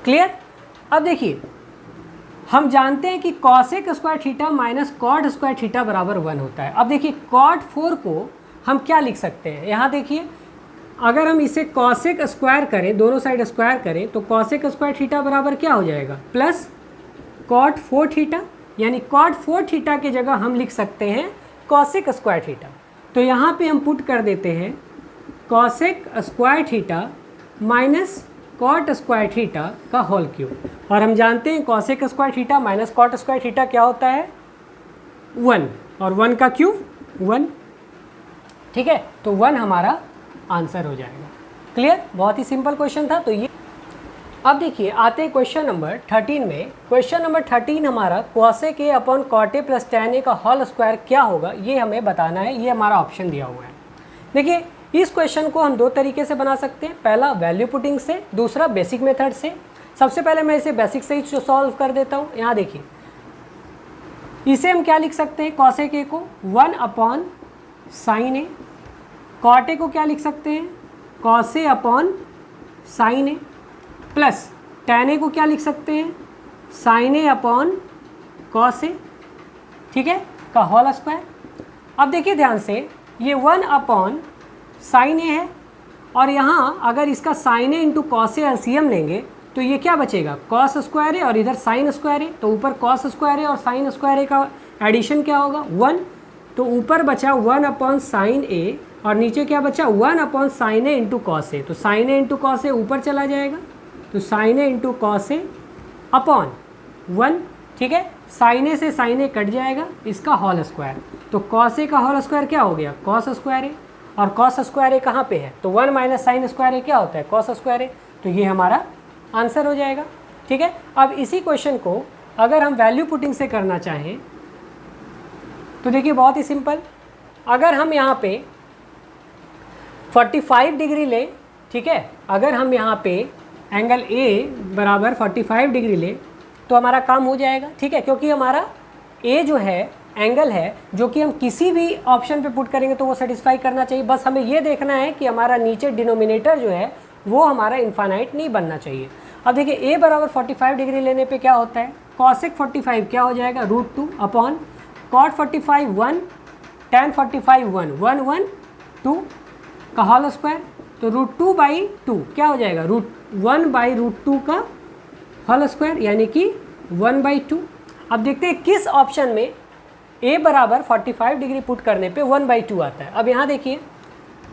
क्लियर। अब देखिए हम जानते हैं कि cosec square theta minus cot square theta बराबर 1 होता है। अब देखिए कॉट 4 को हम क्या लिख सकते हैं, यहाँ देखिए अगर हम इसे कॉसेक स्क्वायर करें, दोनों साइड स्क्वायर करें, तो कॉसेक स्क्वायर थीटा बराबर क्या हो जाएगा प्लस कॉट 4 थीटा, यानी कॉट 4 थीटा की जगह हम लिख सकते हैं कॉसेक स्क्वायर थीटा। तो यहाँ पे हम पुट कर देते हैं cosec square theta minus cot square theta का होल क्यूब, और हम जानते हैं cosec square theta minus cot square theta क्या होता है 1, और 1 का क्यूब 1। ठीक है, तो 1 हमारा आंसर हो जाएगा। क्लियर, बहुत ही सिंपल क्वेश्चन था। तो ये अब देखिए आते हैं क्वेश्चन नंबर 13 में। क्वेश्चन नंबर 13 हमारा cosec a upon cot a plus tan a का होल स्क्वायर क्या होगा ये हमें बताना है। ये हमारा ऑप्शन दिया हुआ है। देखिए इस क्वेश्चन को हम 2 तरीके से बना सकते हैं, पहला वैल्यू पुटिंग से, दूसरा बेसिक मेथड से। सबसे पहले मैं इसे बेसिक से ही सॉल्व कर देता हूँ। यहाँ देखिए इसे हम क्या लिख सकते हैं, कॉसेक ए को 1 upon sine a, cot a को क्या लिख सकते हैं cos a upon sine a, plus tan a को क्या लिख सकते हैं sine a upon cos a, ठीक है, का होल स्क्वायर। अब देखिए ध्यान से ये 1 अपॉन साइन ए है और यहाँ अगर इसका sine a into cos a LCM लेंगे तो ये क्या बचेगा कॉस स्क्वायर ए और इधर साइन स्क्वायर ए, तो ऊपर कॉस स्क्वायर ए और साइन स्क्वायर ए का एडिशन क्या होगा 1, तो ऊपर बचा 1 अपॉन साइन ए और नीचे क्या बचा 1 upon sine a into cos ए, तो साइन ए इंटू कॉस ए ऊपर चला जाएगा, तो sign a into cos a upon 1, ठीक है, साइन ए से साइन ए कट जाएगा, इसका होल स्क्वायर, तो कॉस ए का होल स्क्वायर क्या हो गया कॉस स्क्वायर ए, और कॉस स्क्वायर ए कहाँ पे है, तो 1 माइनस साइन स्क्वायर ए क्या होता है कॉस स्क्वायर ए, तो ये हमारा आंसर हो जाएगा। ठीक है, अब इसी क्वेश्चन को अगर हम वैल्यू पुटिंग से करना चाहें तो देखिए बहुत ही सिंपल, अगर हम यहाँ पे 45 डिग्री ले, ठीक है, अगर हम यहाँ पे एंगल ए बराबर 45 डिग्री ले तो हमारा काम हो जाएगा, ठीक है, क्योंकि हमारा ए जो है एंगल है जो कि हम किसी भी ऑप्शन पे पुट करेंगे तो वो सेटिस्फाई करना चाहिए। बस हमें ये देखना है कि हमारा नीचे डिनोमिनेटर जो है वो हमारा इन्फानाइट नहीं बनना चाहिए। अब देखिए ए बराबर 45 डिग्री लेने पे क्या होता है, कॉसेक 45 क्या हो जाएगा, √2 अपॉन कॉट 45 1, tan 45 1, 1 1 2 का होल स्क्वायर, तो √2/2 क्या हो जाएगा, √1/√2 का होल स्क्वायर यानी कि 1/2। अब देखते हैं किस ऑप्शन में a बराबर 45 डिग्री पुट करने पे 1/2 आता है। अब यहाँ देखिए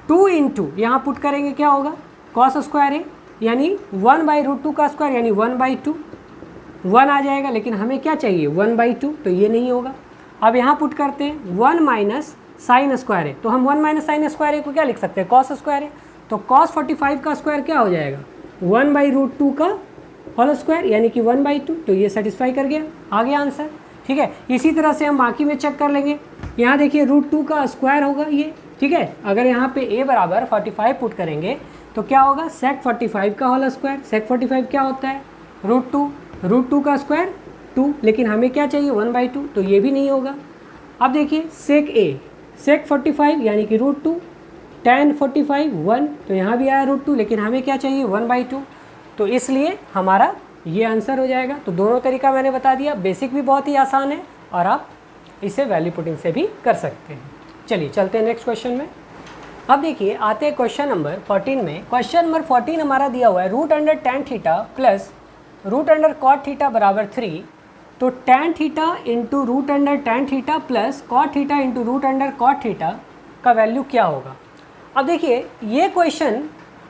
2 इंटू यहाँ पुट करेंगे क्या होगा, कॉस स्क्वायर है यानी 1/√2 का स्क्वायर यानी 1/2, 1 आ जाएगा, लेकिन हमें क्या चाहिए 1/2, तो ये नहीं होगा। अब यहाँ पुट करते हैं 1 माइनस साइन स्क्वायर है, तो हम 1 माइनस साइन स्क्वायर है को क्या लिख सकते हैं, कॉस स्क्वायर है, तो कॉस 45 का स्क्वायर क्या हो जाएगा 1/√2 का होल स्क्वायर यानी कि 1/2, तो ये सेटिस्फाई कर गया, आ गया आंसर, ठीक है। इसी तरह से हम बाकी में चेक कर लेंगे। यहाँ देखिए √2 का स्क्वायर होगा ये, ठीक है। अगर यहाँ पे a बराबर 45 पुट करेंगे तो क्या होगा, सेक 45 का होल स्क्वायर, सेक 45 क्या होता है √2 का स्क्वायर 2, लेकिन हमें क्या चाहिए 1/2, तो ये भी नहीं होगा। अब देखिए सेक a, सेक 45 यानी कि √2, tan 45 1, तो यहाँ भी आया √2, लेकिन हमें क्या चाहिए 1/2, तो इसलिए हमारा ये आंसर हो जाएगा। तो दोनों तरीका मैंने बता दिया, बेसिक भी बहुत ही आसान है और आप इसे वैल्यू पुटिंग से भी कर सकते हैं। चलिए चलते हैं नेक्स्ट क्वेश्चन में। अब देखिए आते हैं क्वेश्चन नंबर 14 में। क्वेश्चन नंबर 14 हमारा दिया हुआ है √tan theta plus √cot theta बराबर 3, तो tan theta into √tan theta plus cot theta into √cot theta का वैल्यू क्या होगा। अब देखिए ये क्वेश्चन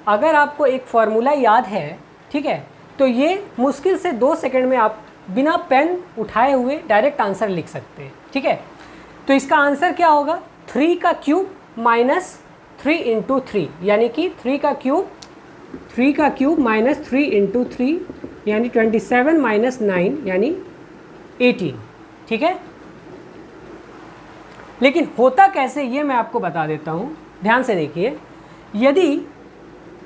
अगर आपको एक फार्मूला याद है, ठीक है, तो ये मुश्किल से 2 सेकंड में आप बिना पेन उठाए हुए डायरेक्ट आंसर लिख सकते हैं, ठीक है। तो इसका आंसर क्या होगा, 3 का क्यूब माइनस 3 इंटू 3 यानी कि 3 का क्यूब माइनस 3 इंटू 3 यानी 27 माइनस 9 यानी 18, ठीक है। लेकिन होता कैसे ये मैं आपको बता देता हूँ, ध्यान से देखिए। यदि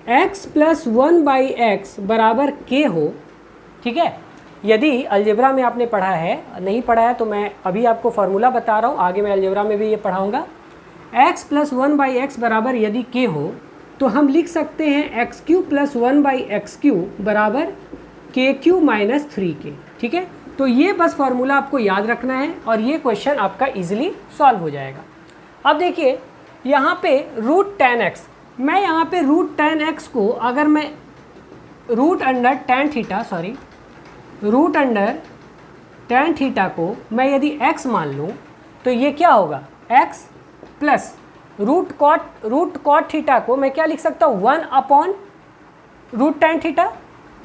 x प्लस 1/x बराबर k हो, ठीक है, यदि अलजेब्रा में आपने पढ़ा है, नहीं पढ़ा है तो मैं अभी आपको फार्मूला बता रहा हूँ, आगे मैं अलजेब्रा में भी ये पढ़ाऊँगा। x प्लस 1/x बराबर यदि k हो तो हम लिख सकते हैं x³ प्लस 1/x³ बराबर k³ माइनस 3k, ठीक है। तो ये बस फार्मूला आपको याद रखना है और ये क्वेश्चन आपका इजीली सॉल्व हो जाएगा। अब देखिए यहाँ पे √tan x, मैं यहाँ पे √tan x को अगर मैं √tan थीटा को मैं यदि x मान लूँ तो ये क्या होगा, x प्लस √cot थीटा को मैं क्या लिख सकता हूँ 1/√tan थीटा,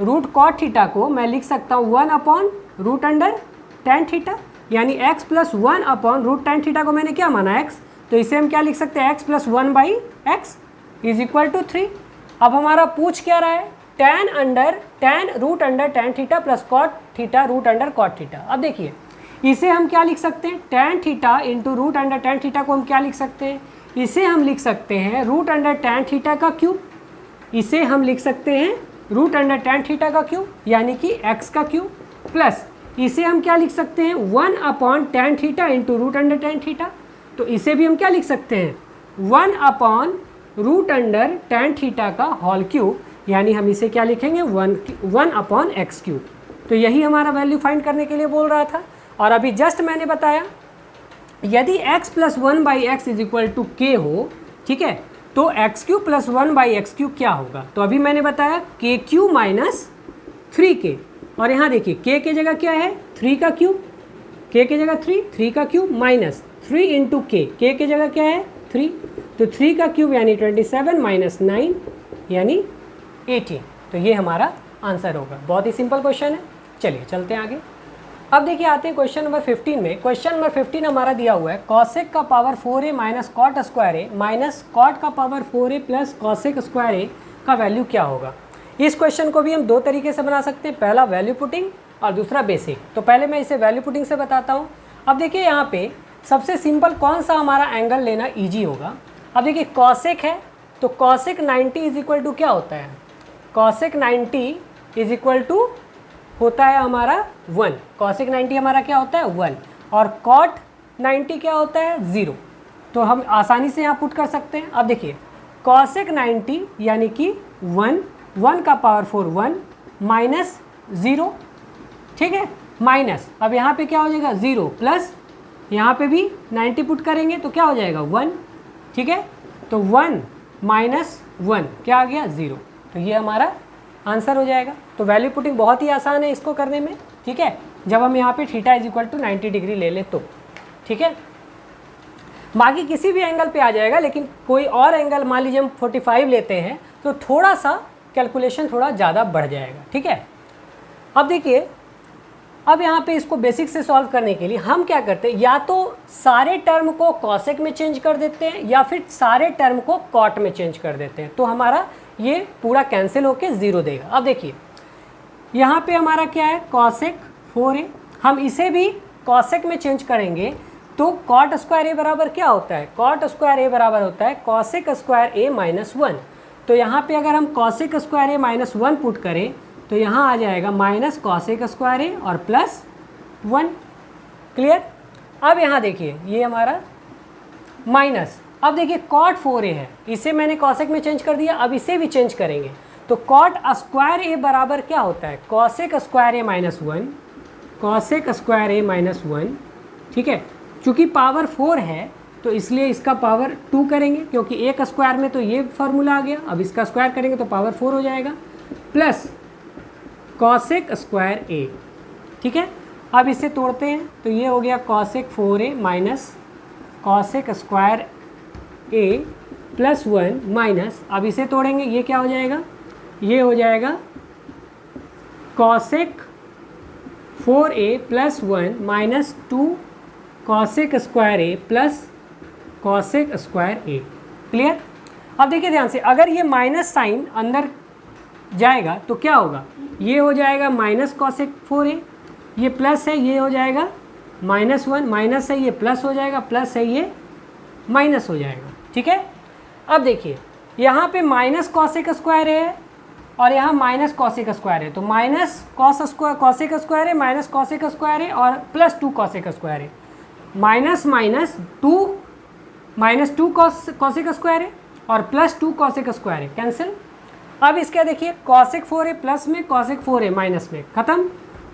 √cot थीटा को मैं लिख सकता हूँ 1/√tan थीटा, यानी x प्लस 1/√tan थीटा को मैंने क्या माना x, तो इसे हम क्या लिख सकते हैं x plus 1/x is equal to 3। अब हमारा पूछ क्या रहा है, tan√tan theta plus cot theta √cot theta. अब देखिए इसे हम क्या लिख सकते हैं, tan theta into √tan theta को हम क्या लिख सकते हैं, इसे हम लिख सकते हैं √tan थीटा का क्यूब, इसे हम लिख सकते हैं √tan थीटा का क्यूब यानी कि x का क्यूब, प्लस इसे हम क्या लिख सकते हैं 1/tan theta into √tan theta, तो इसे भी हम क्या लिख सकते हैं 1/√tan थीटा का होल क्यूब, यानी हम इसे क्या लिखेंगे 1/x³। तो यही हमारा वैल्यू फाइंड करने के लिए बोल रहा था। और अभी जस्ट मैंने बताया यदि x plus 1/x is equal to k हो, ठीक है, तो x³ प्लस 1/x³ क्या होगा, तो अभी मैंने बताया k³ माइनस 3k, और यहाँ देखिए k की जगह क्या है 3 का क्यूब, k की जगह 3 का क्यूब माइनस 3 इंटू k की जगह क्या है 3, तो 3 का क्यूब यानी 27 माइनस 9 यानी 18, तो ये हमारा आंसर होगा। बहुत ही सिंपल क्वेश्चन है। चलिए चलते हैं आगे। अब देखिए आते हैं क्वेश्चन नंबर 15 में। क्वेश्चन नंबर 15 हमारा दिया हुआ है कॉसेक का power 4a minus cot square a minus cot का power 4a plus cosec square a का वैल्यू क्या होगा। इस क्वेश्चन को भी हम दो तरीके से बना सकते हैं, पहला वैल्यू पुटिंग और दूसरा बेसिक। तो पहले मैं इसे वैल्यू पुटिंग से बताता हूँ। अब देखिए यहाँ पे सबसे सिंपल कौन सा हमारा एंगल लेना ईजी होगा। अब देखिए कॉसेक है तो कॉसेक 90 इज इक्वल टू क्या होता है कॉसेक 90 इज इक्वल टू होता है हमारा 1, कॉसेक 90 हमारा क्या होता है 1, और कॉट 90 क्या होता है 0। तो हम आसानी से यहाँ पुट कर सकते हैं। अब देखिए कॉसेक 90 यानी कि 1 का पावर 4 1 माइनस 0, ठीक है, माइनस, अब यहाँ पे क्या हो जाएगा 0 प्लस यहाँ पे भी 90 पुट करेंगे तो क्या हो जाएगा 1, ठीक है, तो 1 माइनस 1 क्या आ गया 0, तो ये हमारा आंसर हो जाएगा। तो वैल्यू पुटिंग बहुत ही आसान है इसको करने में, ठीक है, जब हम यहाँ पे theta is equal to 90 degree ले लें तो, ठीक है। बाकी किसी भी एंगल पे आ जाएगा, लेकिन कोई और एंगल मान लीजिए हम 45 लेते हैं तो थोड़ा सा कैलकुलेशन थोड़ा ज़्यादा बढ़ जाएगा, ठीक है। अब देखिए, अब यहाँ पे इसको बेसिक से सॉल्व करने के लिए हम क्या करते हैं, या तो सारे टर्म को कॉसेक में चेंज कर देते हैं या फिर सारे टर्म को कॉट में चेंज कर देते हैं, तो हमारा ये पूरा कैंसिल होके 0 देगा। अब देखिए यहाँ पे हमारा क्या है कॉसेक 4a, हम इसे भी कॉसेक में चेंज करेंगे तो कॉट स्क्वायर ए बराबर क्या होता है, कॉट स्क्वायर ए बराबर होता है कॉसेक स्क्वायर ए माइनस 1। तो यहाँ पे अगर हम cosec square a minus 1 put करें तो यहाँ आ जाएगा माइनस कॉसेक स्क्वायर ए और प्लस 1, क्लियर। अब यहाँ देखिए ये हमारा माइनस, अब देखिए कॉट 4a है, इसे मैंने कॉसेक में चेंज कर दिया, अब इसे भी चेंज करेंगे तो कॉट स्क्वायर ए बराबर क्या होता है cosec square a minus 1, cosec square a minus 1, ठीक है। चूँकि पावर 4 है तो इसलिए इसका पावर 2 करेंगे, क्योंकि एक स्क्वायर में तो ये फार्मूला आ गया, अब इसका स्क्वायर करेंगे तो पावर 4 हो जाएगा, प्लस कॉसेक स्क्वायर ए, ठीक है। अब इसे तोड़ते हैं तो ये हो गया cosec 4a minus cosec square a plus 1 minus, अब इसे तोड़ेंगे ये क्या हो जाएगा, ये हो जाएगा cosec 4a plus 1 minus 2 cosec square a plus cosec square a, clear. अब देखिए ध्यान से, अगर ये माइनस साइन अंदर जाएगा तो क्या होगा, ये हो जाएगा माइनस कॉसेक 4a, ये प्लस है ये हो जाएगा माइनस 1, माइनस है ये प्लस हो जाएगा, प्लस है ये माइनस हो जाएगा, ठीक है। अब देखिए यहाँ पे माइनस कॉसेक स्क्वायर है और यहाँ माइनस कॉसेक स्क्वायर है, तो माइनस कॉसेक स्क्वायर है माइनस कॉसेक स्क्वायर है और प्लस 2 कॉसेक स्क्वायर है, minus minus 2 minus 2 cosec square है और प्लस 2 कॉसेक स्क्वायर है, कैंसिल। अब इसका देखिए कॉसेक 4a प्लस में कॉसेक 4a माइनस में ख़त्म,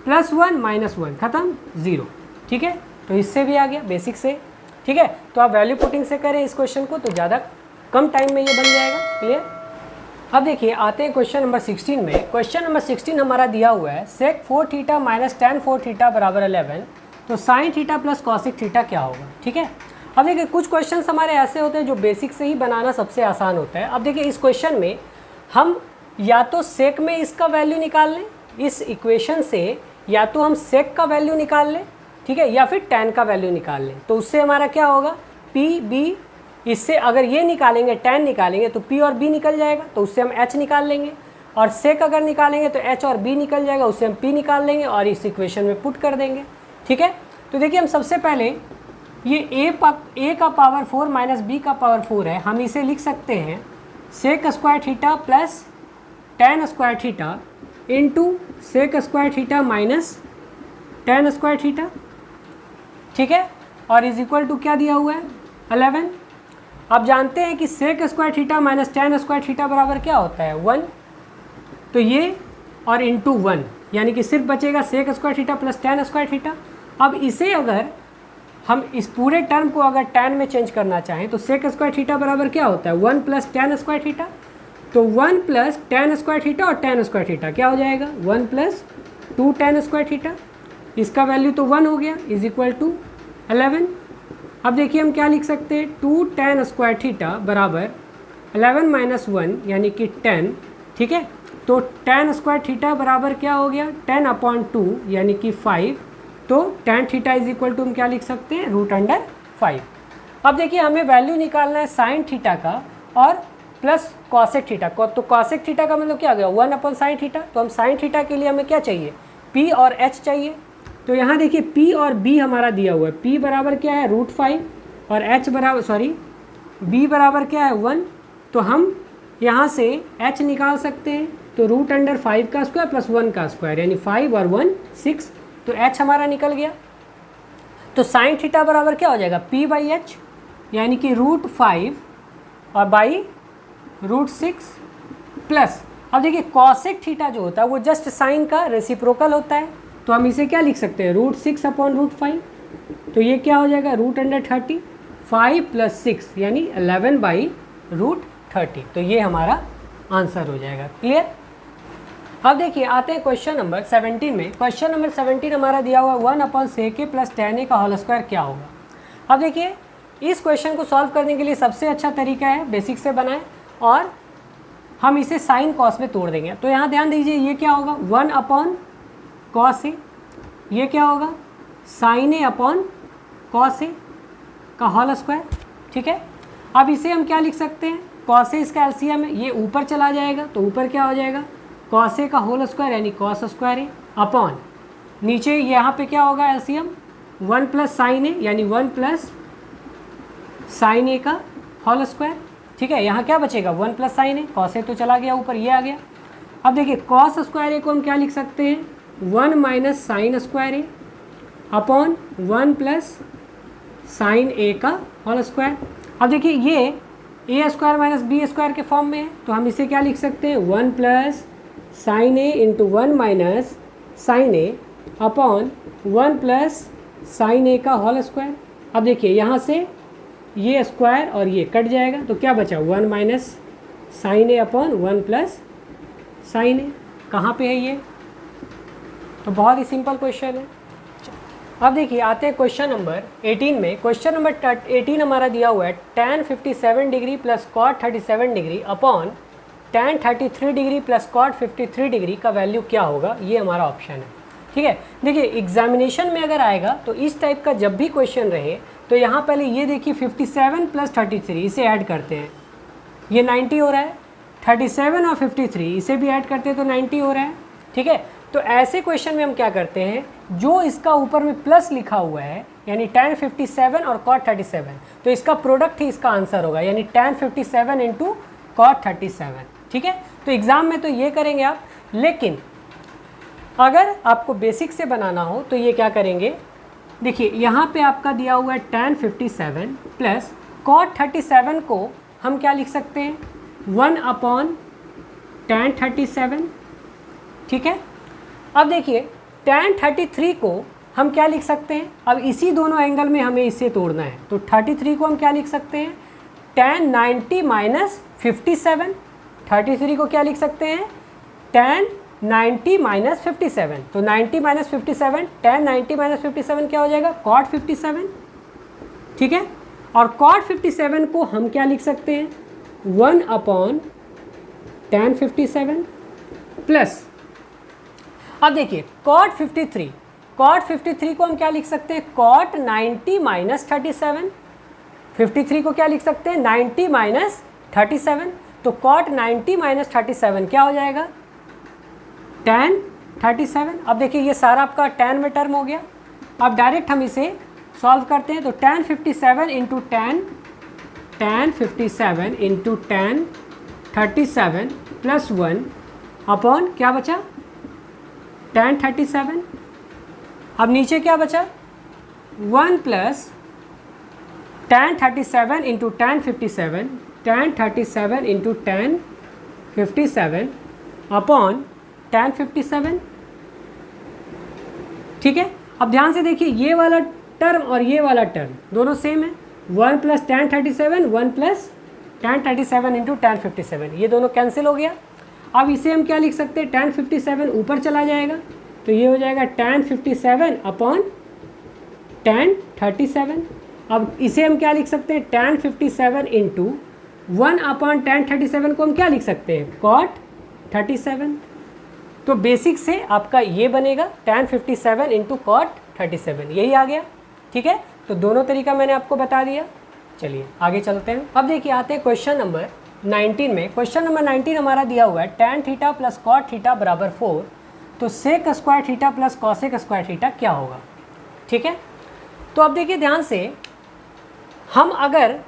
प्लस 1 माइनस 1 ख़त्म 0, ठीक है। तो इससे भी आ गया बेसिक से, ठीक है। तो आप वैल्यू पुटिंग से करें इस क्वेश्चन को तो ज़्यादा कम टाइम में ये बन जाएगा, क्लियर। अब देखिए आते हैं क्वेश्चन नंबर 16 में। क्वेश्चन नंबर 16 हमारा दिया हुआ है सेक 4 थीटा माइनस टेन 4 थीटा बराबर 11, तो sine theta plus cosec theta क्या होगा, ठीक है। अब देखिए कुछ क्वेश्चंस हमारे ऐसे होते हैं जो बेसिक से ही बनाना सबसे आसान होता है। अब देखिए इस क्वेश्चन में हम या तो सेक में इसका वैल्यू निकाल लें, इस इक्वेशन से या तो हम सेक का वैल्यू निकाल लें, ठीक है, या फिर tan का वैल्यू निकाल लें, तो उससे हमारा क्या होगा पी बी, इससे अगर ये निकालेंगे tan निकालेंगे तो p और b निकल जाएगा, तो उससे हम h निकाल लेंगे, और सेक अगर निकालेंगे तो h और b निकल जाएगा, उससे हम p निकाल लेंगे और इस इक्वेशन में पुट कर देंगे, ठीक है। तो देखिए हम सबसे पहले ये a का पावर 4 माइनस b का पावर 4 है, हम इसे लिख सकते हैं sec square theta plus tan square theta into sec square theta minus tan square theta, ठीक है, और इज इक्वल टू क्या दिया हुआ है 11। अब जानते हैं कि sec square theta minus tan square theta बराबर क्या होता है 1, तो ये और इंटू 1, यानी कि सिर्फ बचेगा sec square theta plus tan square theta. अब इसे अगर हम इस पूरे टर्म को अगर tan में चेंज करना चाहें तो सेक स्क्वायर थीटा बराबर क्या होता है 1 प्लस tan स्क्वायर थीटा, तो 1 प्लस tan स्क्वायर थीटा और tan स्क्वायर थीटा क्या हो जाएगा 1 प्लस 2 tan स्क्वायर थीटा, इसका वैल्यू तो 1 हो गया, इज इक्वल टू 11। अब देखिए हम क्या लिख सकते हैं 2 tan स्क्वायर थीटा बराबर 11 माइनस 1 यानी कि 10, ठीक है। तो tan स्क्वायर थीटा बराबर क्या हो गया 10/2 यानी कि 5, तो tan theta is equal to हम क्या लिख सकते हैं √5। अब देखिए हमें वैल्यू निकालना है साइन थीटा का और प्लस कॉसेक थीटा को, तो कॉसेक थीटा का मतलब क्या हो गया 1/sin थीटा, तो हम साइन थीटा के लिए हमें क्या चाहिए p और h चाहिए। तो यहाँ देखिए p और b हमारा दिया हुआ है, p बराबर क्या है √5 और h बराबर b बराबर क्या है 1, तो हम यहाँ से h निकाल सकते हैं, तो √5 का स्क्वायर प्लस 1 का स्क्वायर, यानी 5 और 1 6, तो h हमारा निकल गया। तो साइन थीटा बराबर क्या हो जाएगा, p/h, यानी कि √5 और बाई √6 प्लस, अब देखिए कॉसेक थीटा जो होता है वो जस्ट साइन का रेसिप्रोकल होता है, तो हम इसे क्या लिख सकते हैं, √6 अपॉन √5, तो ये क्या हो जाएगा √30, 5 + 6 यानी 11/√30, तो ये हमारा आंसर हो जाएगा। क्लियर। अब देखिए आते हैं क्वेश्चन नंबर 17 में। क्वेश्चन नंबर 17 हमारा दिया हुआ 1/sec + tan a का होल स्क्वायर क्या होगा। अब देखिए इस क्वेश्चन को सॉल्व करने के लिए सबसे अच्छा तरीका है बेसिक से बनाएं और हम इसे साइन कॉस में तोड़ देंगे। तो यहाँ ध्यान दीजिए ये क्या होगा 1/cos a, ये क्या होगा sin a/cos a का होल स्क्वायर। ठीक है, अब इसे हम क्या लिख सकते हैं, cos a इसका एलसीएम है, ये ऊपर चला जाएगा तो ऊपर क्या हो जाएगा cos a का होल स्क्वायर यानी cos स्क्वायर a अपॉन नीचे यहाँ पे क्या होगा एलसीएम 1 + sin a यानी 1 + sin a का होल स्क्वायर। ठीक है, यहाँ क्या बचेगा 1 + sin a, cos a तो चला गया ऊपर, ये आ गया। अब देखिए cos स्क्वायर a को हम क्या लिख सकते हैं 1 - sin square a upon 1 + sin a का होल स्क्वायर। अब देखिए ये a² - b² के फॉर्म में है, तो हम इसे क्या लिख सकते हैं 1 + sin a × 1 - sin a upon 1 + sin a का होल स्क्वायर। अब देखिए यहाँ से ये स्क्वायर और ये कट जाएगा तो क्या बचा 1 - sin a upon 1 + sin a। कहाँ पे है ये, तो बहुत ही सिंपल क्वेश्चन है। अब देखिए आते हैं क्वेश्चन नंबर 18 में। क्वेश्चन नंबर 18 हमारा दिया हुआ है tan 57 degree plus cot 37 degree upon tan 33 degree plus cot 53 degree का वैल्यू क्या होगा, ये हमारा ऑप्शन है। ठीक है, देखिए एग्जामिनेशन में अगर आएगा तो इस टाइप का जब भी क्वेश्चन रहे तो यहाँ पहले ये देखिए 57 + 33 इसे ऐड करते हैं, ये 90 हो रहा है, 37 और 53 इसे भी ऐड करते हैं तो 90 हो रहा है। ठीक है, तो ऐसे क्वेश्चन में हम क्या करते हैं, जो इसका ऊपर में प्लस लिखा हुआ है यानी tan 57 और cot 37, तो इसका प्रोडक्ट ही इसका आंसर होगा, यानी tan 57 × cot 37। ठीक है, तो एग्ज़ाम में तो ये करेंगे आप, लेकिन अगर आपको बेसिक से बनाना हो तो ये क्या करेंगे, देखिए यहाँ पे आपका दिया हुआ है tan 57 प्लस cot 37 को हम क्या लिख सकते हैं 1/tan 37। ठीक है, अब देखिए tan 33 को हम क्या लिख सकते हैं, अब इसी दोनों एंगल में हमें इसे तोड़ना है, तो 33 को हम क्या लिख सकते हैं tan 90 - 57। 33 को क्या लिख सकते हैं tan 90 - 57, तो 90 - 57 tan 90 - 57 क्या हो जाएगा cot 57। ठीक है, और cot 57 को हम क्या लिख सकते हैं 1/tan 57 प्लस, अब देखिए cot 53 को हम क्या लिख सकते हैं cot 90 - 37। 53 को क्या लिख सकते हैं 90 - 37, तो cot 90 - 37 क्या हो जाएगा tan 37। अब देखिए ये सारा आपका tan में टर्म हो गया। अब डायरेक्ट हम इसे सॉल्व करते हैं, तो tan 57 × tan 57 × tan 37 plus 1 upon क्या बचा tan 37। अब नीचे क्या बचा 1 + tan 37 × tan 57 tan 37 × tan 57 upon tan 57। ठीक है, अब ध्यान से देखिए ये वाला टर्म और ये वाला टर्म दोनों सेम है, 1 + tan 37 1 + tan 37 × tan 57, ये दोनों कैंसिल हो गया। अब इसे हम क्या लिख सकते हैं tan 57 ऊपर चला जाएगा तो ये हो जाएगा tan 57 अपॉन tan 37। अब इसे हम क्या लिख सकते हैं tan 57 × 1/tan 37 को हम क्या लिख सकते हैं cot 37। तो बेसिक से आपका ये बनेगा tan 57 × cot 37, यही आ गया। ठीक है, तो दोनों तरीका मैंने आपको बता दिया। चलिए आगे चलते हैं। अब देखिए आते हैं क्वेश्चन नंबर 19 में। क्वेश्चन नंबर 19 हमारा दिया हुआ है tan θ + cot θ = 4, तो sec² θ + cosec² θ क्या होगा। ठीक है, तो अब देखिए ध्यान से, हम अगर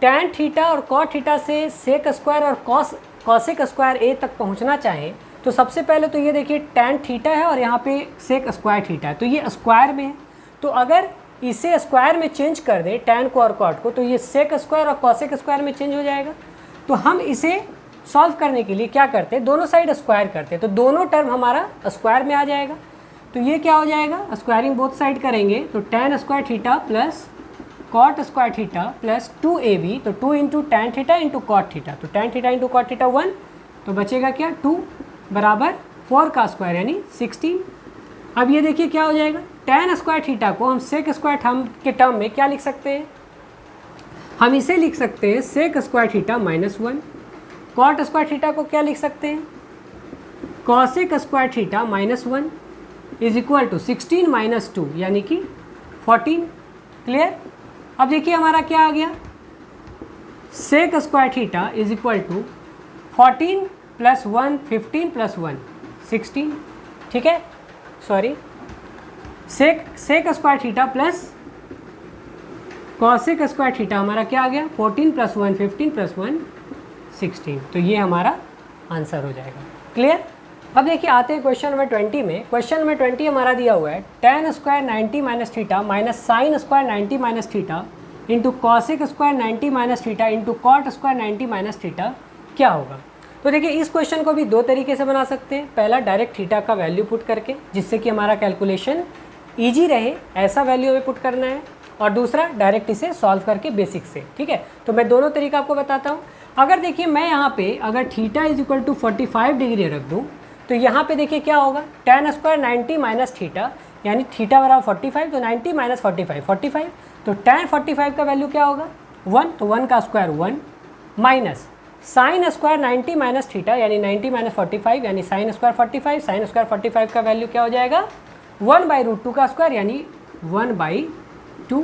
tan θ और cot θ से sec² और कॉसेक स्क्वायर ए तक पहुंचना चाहें तो सबसे पहले तो ये देखिए tan थीटा है और यहाँ पे सेक स्क्वायर थीटा है, तो ये स्क्वायर में है। तो अगर इसे स्क्वायर में चेंज कर दें tan को और कॉट को, तो ये सेक स्क्वायर और कॉसेक स्क्वायर में चेंज हो जाएगा। तो हम इसे सॉल्व करने के लिए क्या करते हैं, दोनों साइड स्क्वायर करते हैं, तो दोनों टर्म हमारा स्क्वायर में आ जाएगा। तो ये क्या हो जाएगा, स्क्वायरिंग बोथ साइड करेंगे तो tan square theta plus cot square theta plus 2ab, तो 2 into tan theta into cot theta, तो tan theta into cot theta 1, तो बचेगा क्या 2 बराबर 4 का स्क्वायर यानी 16। अब ये देखिए क्या हो जाएगा, टैन स्क्वायर थीटा को हम सेक स्क्वायर थर्म के टर्म में क्या लिख सकते हैं, हम इसे लिख सकते हैं sec square theta -1। Cot square theta को क्या लिख सकते हैं, cosec square theta -1 is equal to 16 - 2 यानी कि 14। क्लियर। अब देखिए हमारा क्या आ गया, sec square theta is equal to 14 + 1 15 + 1 16। ठीक है, sorry sec square theta plus cosec square theta हमारा क्या आ गया 14 + 1 15 + 1 16, तो ये हमारा आंसर हो जाएगा। क्लियर। अब देखिए आते हैं क्वेश्चन नंबर 20 में। क्वेश्चन नंबर 20 हमारा दिया हुआ है tan square 90 - theta minus sine square 90 - theta into cosec square 90 - theta into cot square 90 - theta क्या होगा। तो देखिए इस क्वेश्चन को भी दो तरीके से बना सकते हैं। पहला डायरेक्ट थीटा का वैल्यू पुट करके, जिससे कि हमारा कैलकुलेशन ईजी रहे, ऐसा वैल्यू हमें पुट करना है, और दूसरा डायरेक्ट इसे सॉल्व करके बेसिक से। ठीक है, तो मैं दोनों तरीका आपको बताता हूँ। अगर देखिए मैं यहाँ पे अगर theta is equal to 45 degree रख दूँ तो यहाँ पे देखिए क्या होगा, tan स्क्वायर 90 - थीटा यानी थीटा बराबर 45, तो 90 - 45 45, तो tan 45 का वैल्यू क्या होगा 1, तो 1 का square 1 minus sine square 90 - theta यानी 90 - 45 यानी साइन स्क्वायर 45, साइन स्क्वायर 45 का वैल्यू क्या हो जाएगा 1/√2 का स्क्वायर यानी 1/2,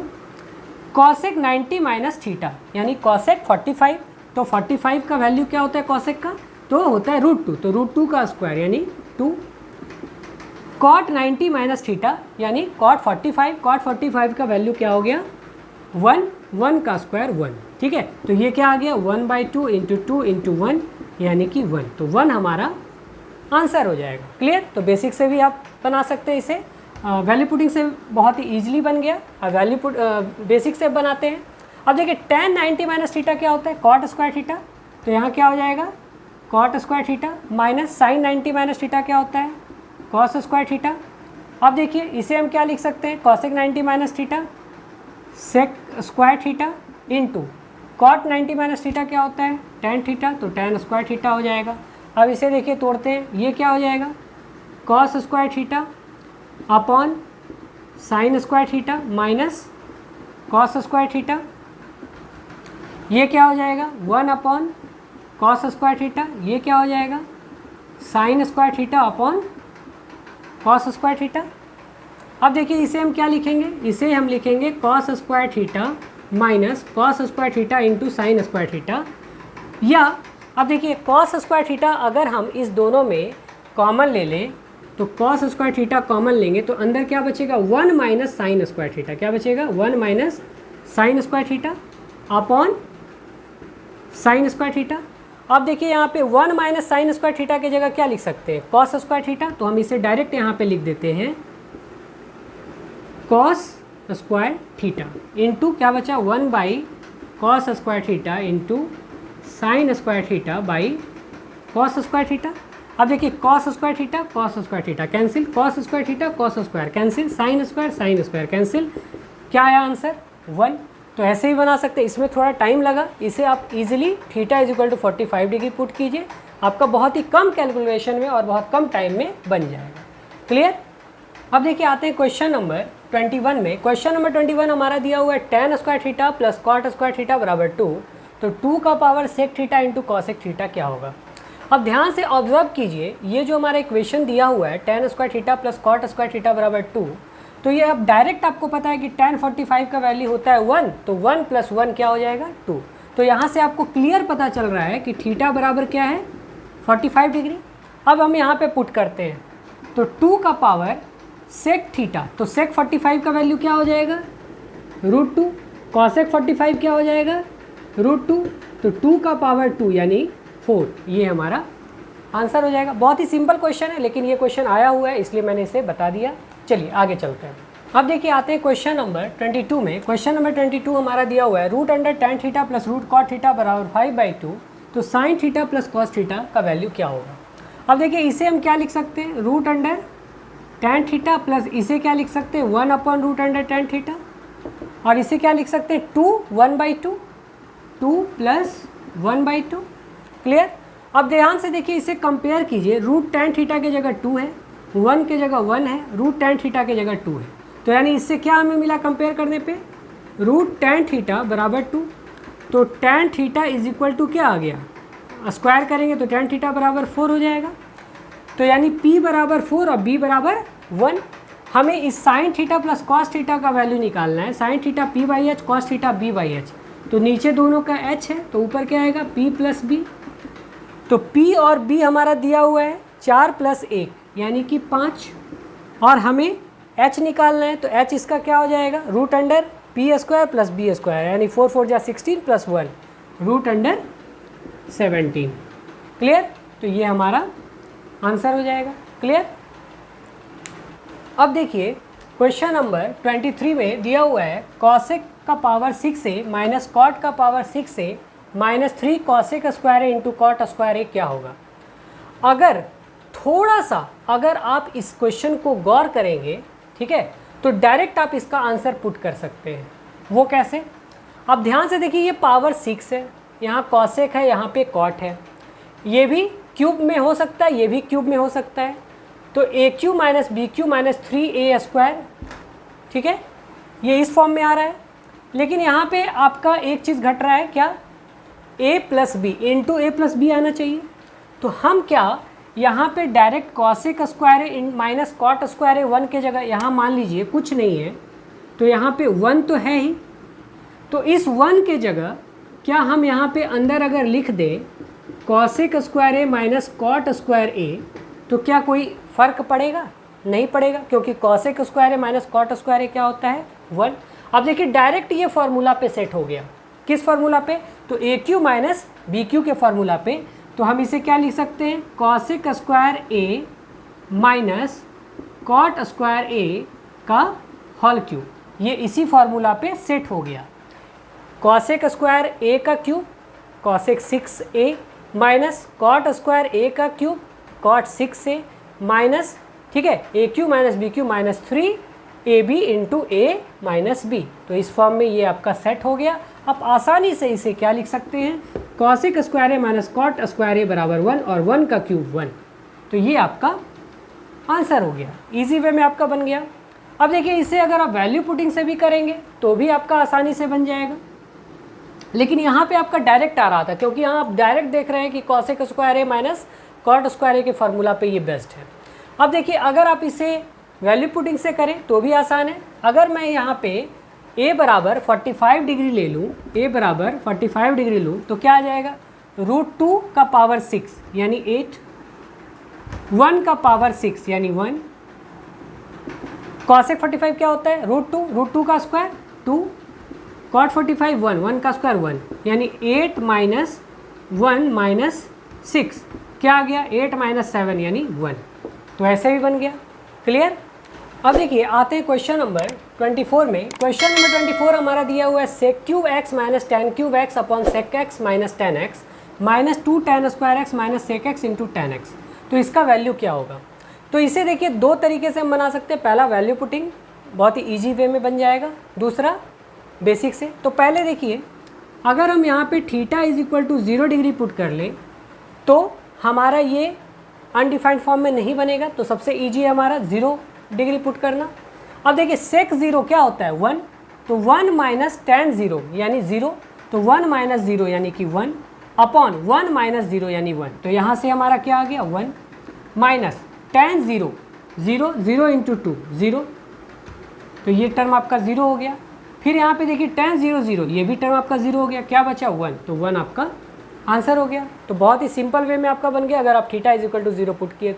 कॉसेक 90 - थीटा यानी कॉसेक 45, तो 45 का वैल्यू क्या होता है कॉसेक का, तो होता है √2, तो √2 का स्क्वायर यानी 2, कॉट 90 - थीटा यानी कॉट 45, कॉट 45 का वैल्यू क्या हो गया 1, 1 का स्क्वायर 1। ठीक है, तो ये क्या आ गया 1/2 इंटू 2 इंटू 1 यानी कि 1, तो 1 हमारा आंसर हो जाएगा। क्लियर। तो बेसिक से भी आप बना सकते हैं इसे, वैल्यू पुटिंग से बहुत ही ईजिली बन गया। वैल्यू पुट बेसिक से बनाते हैं। अब देखिए tan 90 - थीटा क्या होता है कॉट स्क्वायर थीटा, तो यहाँ क्या हो जाएगा cot square theta minus sine 90 - theta क्या होता है कॉस स्क्वायर थीटा। अब देखिए इसे हम क्या लिख सकते हैं cosec 90 - theta sec square theta into cot 90 - theta क्या होता है tan थीटा, तो tan स्क्वायर थीटा हो जाएगा। अब इसे देखिए तोड़ते हैं, ये क्या हो जाएगा cos square theta upon sine square theta minus cos square theta, ये क्या हो जाएगा 1 अपॉन कॉस स्क्वायर थीटा, ये क्या हो जाएगा sign square theta upon cos square theta. अब देखिए इसे हम क्या लिखेंगे, इसे हम लिखेंगे cos square theta minus cos square theta into sine square theta, या अब देखिए कॉस स्क्वायर थीटा अगर हम इस दोनों में कॉमन ले लें तो कॉस स्क्वायर थीटा कॉमन लेंगे तो अंदर क्या बचेगा 1 माइनस साइन स्क्वायर थीटा, क्या बचेगा 1 minus sine square theta upon sine square theta. अब देखिए यहाँ पे 1 माइनस साइन स्क्वायर थीटा की जगह क्या लिख सकते हैं कॉस स्क्वायर थीटा, तो हम इसे डायरेक्ट यहाँ पे लिख देते हैं कॉस स्क्वायर थीटा इंटू क्या बचा 1 by cos square theta into sine square theta by cos square theta. अब देखिए cos square theta cancel, cos square theta cos square cancel, sine square cancel, क्या आया आंसर 1। तो ऐसे ही बना सकते हैं, इसमें थोड़ा टाइम लगा, इसे आप easily theta is equal to 45 degree put कीजिए, आपका बहुत ही कम कैलकुलेशन में और बहुत कम टाइम में बन जाएगा। क्लियर। अब देखिए आते हैं क्वेश्चन नंबर 21 में। क्वेश्चन नंबर 21 हमारा दिया हुआ है tan square theta plus cot square theta बराबर 2, तो 2 का power sec theta into cosec theta क्या होगा। अब ध्यान से ऑब्जर्व कीजिए, ये जो हमारा इक्वेशन दिया हुआ है tan square theta plus cot square theta बराबर 2, तो ये अब डायरेक्ट आपको पता है कि tan 45 का वैल्यू होता है 1, तो 1 + 1 क्या हो जाएगा 2। तो यहाँ से आपको क्लियर पता चल रहा है कि थीटा बराबर क्या है 45 डिग्री। अब हम यहाँ पे पुट करते हैं, तो 2 का पावर सेक थीटा, तो सेक 45 का वैल्यू क्या हो जाएगा √2, कॉसेक 45 क्या हो जाएगा √2, तो 2 का पावर 2 यानी 4, ये हमारा आंसर हो जाएगा। बहुत ही सिंपल क्वेश्चन है, लेकिन ये क्वेश्चन आया हुआ है इसलिए मैंने इसे बता दिया। चलिए आगे चलते हैं। अब देखिए आते हैं क्वेश्चन नंबर 22 में। क्वेश्चन नंबर 22 हमारा दिया हुआ है root under tan theta plus root cot theta बराबर 5/2, तो sine theta plus cos theta का वैल्यू क्या होगा। अब देखिए इसे हम क्या लिख सकते हैं, root under tan theta plus इसे क्या लिख सकते हैं 1/√tan थीटा, और इसे क्या लिख सकते हैं 2 1/2, 2 प्लस 1/2। क्लियर। अब ध्यान से देखिए इसे कंपेयर कीजिए, रूट tan थीटा की जगह 2 है, 1 की जगह 1 है, रूट tan थीटा की जगह 2 है, तो यानी इससे क्या हमें मिला कंपेयर करने पे, रूट tan थीटा बराबर 2, तो tan theta is equal to क्या आ गया, स्क्वायर करेंगे तो tan थीटा बराबर 4 हो जाएगा। तो यानी p बराबर 4 और b बराबर 1। हमें इस sign theta plus cos theta का वैल्यू निकालना है। Sine theta p/h, cos theta b/h, तो नीचे दोनों का h है तो ऊपर क्या आएगा p प्लस b। तो p और b हमारा दिया हुआ है 4 + 1 यानी कि 5, और हमें h निकालना है, तो h इसका क्या हो जाएगा root under p² plus b² यानी 4 4 जा 16 प्लस 1 रूट अंडर 17। क्लियर। तो ये हमारा आंसर हो जाएगा। क्लियर। अब देखिए क्वेश्चन नंबर 23 में दिया हुआ है कॉसेक का पावर 6a माइनस कॉट का power 6a minus 3 cosec square into cot square क्या होगा। अगर थोड़ा सा अगर आप इस क्वेश्चन को गौर करेंगे, ठीक है, तो डायरेक्ट आप इसका आंसर पुट कर सकते हैं। वो कैसे, अब ध्यान से देखिए, ये पावर 6 है, यहाँ कॉसेक है, यहाँ पे कॉट है, ये भी क्यूब में हो सकता है, ये भी क्यूब में हो सकता है, तो AQ minus BQ minus 3a², ठीक है, ये इस फॉर्म में आ रहा है। लेकिन यहाँ पे आपका एक चीज़ घट रहा है, क्या, a plus B into a plus B आना चाहिए। तो हम क्या यहाँ पे direct cosec square minus cot square 1 के जगह यहाँ मान लीजिए कुछ नहीं है, तो यहाँ पे 1 तो है ही, तो इस 1 के जगह क्या हम यहाँ पे अंदर अगर लिख दें cosec square a minus cot square a, तो क्या कोई फ़र्क पड़ेगा, नहीं पड़ेगा, क्योंकि cosec square a minus cot square a क्या होता है 1। अब देखिए डायरेक्ट ये फार्मूला पे सेट हो गया, किस फार्मूला पे, तो AQ माइनस BQ के फार्मूला पे। तो हम इसे क्या लिख सकते हैं cosec square a minus cot square a का होल क्यूब, ये इसी फार्मूला पे सेट हो गया। कॉसेक स्क्वायर a का cube cosec 6a minus cot square a का क्यूब कॉट 6a माइनस, ठीक है, AQ minus BQ minus 3AB into a minus b। तो इस फॉर्म में ये आपका सेट हो गया। आप आसानी से इसे क्या लिख सकते हैं cosec square a minus cot square a बराबर 1 और 1 का क्यूब 1। तो ये आपका आंसर हो गया, इजी वे में आपका बन गया। अब देखिए इसे अगर आप वैल्यू पुटिंग से भी करेंगे तो भी आपका आसानी से बन जाएगा, लेकिन यहाँ पे आपका डायरेक्ट आ रहा था क्योंकि यहाँ आप डायरेक्ट देख रहे हैं कि cosec square a minus cot square a के फार्मूला पे ये बेस्ट है। अब देखिए अगर आप इसे वैल्यू पुटिंग से करें तो भी आसान है। अगर मैं यहाँ पे a बराबर 45 डिग्री ले लूँ, a बराबर 45 डिग्री लूँ, तो क्या आ जाएगा √2 का पावर 6 यानी 8, 1 का पावर 6 यानी 1, कॉसेक 45 क्या होता है √2 का स्क्वायर 2, कॉट 45 1 का स्क्वायर 1 यानी 8 माइनस 1 माइनस 6 क्या आ गया 8 माइनस 7 यानी 1। तो ऐसे भी बन गया। क्लियर। अब देखिए आते हैं क्वेश्चन नंबर 24 में। क्वेश्चन नंबर 24 हमारा दिया हुआ है sec cube x minus tan cube x upon sec x minus tan x minus 2 tan square x minus sec x into tan x. तो इसका वैल्यू क्या होगा। तो इसे देखिए दो तरीके से हम बना सकते हैं। पहला वैल्यू पुटिंग, बहुत ही ईजी वे में बन जाएगा, दूसरा बेसिक से। तो पहले देखिए अगर हम यहाँ पे theta is equal to 0 degree put कर लें तो हमारा ये अनडिफाइंड फॉर्म में नहीं बनेगा। तो सबसे ईजी है हमारा 0 डिग्री पुट करना। अब देखिए सेक 0 क्या होता है 1, तो 1 माइनस tan 0 यानी 0, तो 1 माइनस 0 यानी कि 1 अपॉन 1 माइनस 0 यानी 1। तो यहाँ से हमारा क्या आ गया 1 माइनस tan 0 0 0 इंटू 2 0, तो ये टर्म आपका 0 हो गया। फिर यहाँ पे देखिए tan 0 0, ये भी टर्म आपका 0 हो गया। क्या बचा 1, तो 1 आपका आंसर हो गया। तो बहुत ही सिंपल वे में आपका बन गया अगर आप theta is equal to 0 put किए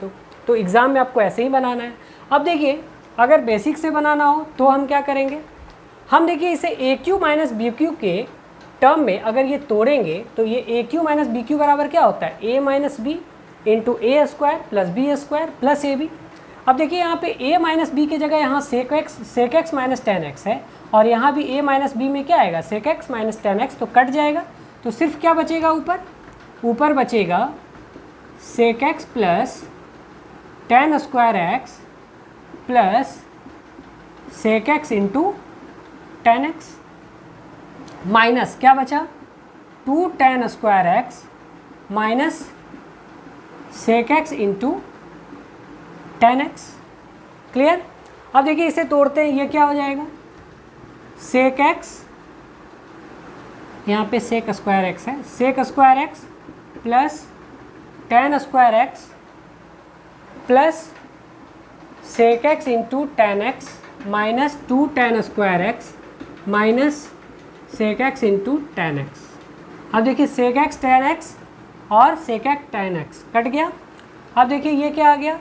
तो एग्ज़ाम में आपको ऐसे ही बनाना है। अब देखिए अगर बेसिक से बनाना हो तो हम क्या करेंगे, हम देखिए इसे AQ माइनस BQ के टर्म में अगर ये तोड़ेंगे तो ये ए क्यू माइनस बी क्यू बराबर क्या होता है, A minus B into A square plus B square plus A B. अब देखिए यहाँ पे a माइनस बी की जगह यहाँ sec x minus tan x है, और यहाँ भी a माइनस बी में क्या आएगा, sec x minus tan x, तो कट जाएगा। तो सिर्फ क्या बचेगा, ऊपर बचेगा sec x plus ten square x plus sec x into tan x, minus क्या बचा, two ten square x minus sec x into tan x. Clear. अब देखिए इसे तोड़ते हैं, ये क्या हो जाएगा, सेक एक्स, यहाँ पे सेक स्क्वायर एक्स है, sec square x plus ten square x plus sec x into tan x minus two ten square x minus sec x into tan x. अब देखिए सेक एक्स टेन एक्स और sec x tan x cut गया। अब देखिए ये क्या आ गया,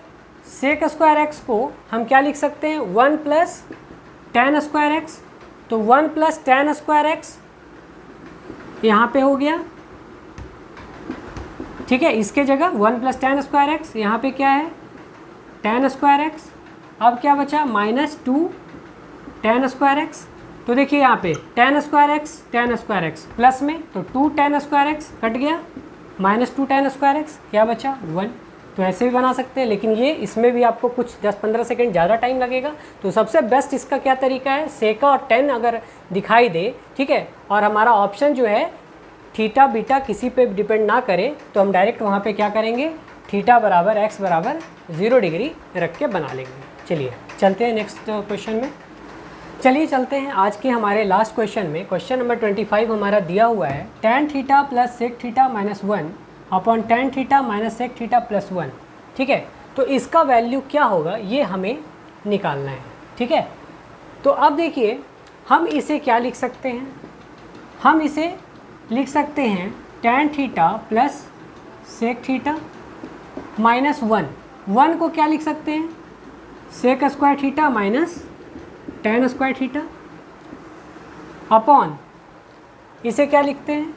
सेक स्क्वायर एक्स को हम क्या लिख सकते हैं, one plus ten square X, तो one plus ten square X यहाँ पे हो गया, ठीक है। इसके जगह one plus ten square X, यहाँ पे क्या है टेन स्क्वायर एक्स। अब क्या बचा, minus two ten square X. तो देखिए यहाँ पे टेन स्क्वायर एक्स प्लस में, तो two ten square X cut गया, minus two ten square x, क्या बचा वन। तो ऐसे भी बना सकते हैं, लेकिन ये इसमें भी आपको कुछ 10-15 सेकंड ज़्यादा टाइम लगेगा। तो सबसे बेस्ट इसका क्या तरीका है, सेका और टेन अगर दिखाई दे, ठीक है, और हमारा ऑप्शन जो है थीटा बीटा किसी पे डिपेंड ना करे, तो हम डायरेक्ट वहाँ पे क्या करेंगे, थीटा बराबर एक्स बराबर 0 डिग्री रख के बना लेंगे। चलिए चलते हैं नेक्स्ट क्वेश्चन में। चलिए चलते हैं आज के हमारे लास्ट क्वेश्चन में। क्वेश्चन नंबर 25 हमारा दिया हुआ है, tan theta plus sec theta minus 1 upon tan theta minus sec theta plus 1, ठीक है। तो इसका वैल्यू क्या होगा ये हमें निकालना है, ठीक है। तो अब देखिए हम इसे क्या लिख सकते हैं, हम इसे लिख सकते हैं tan theta plus sec theta minus 1 को क्या लिख सकते हैं, sec square theta minus tan square theta upon इसे क्या लिखते हैं,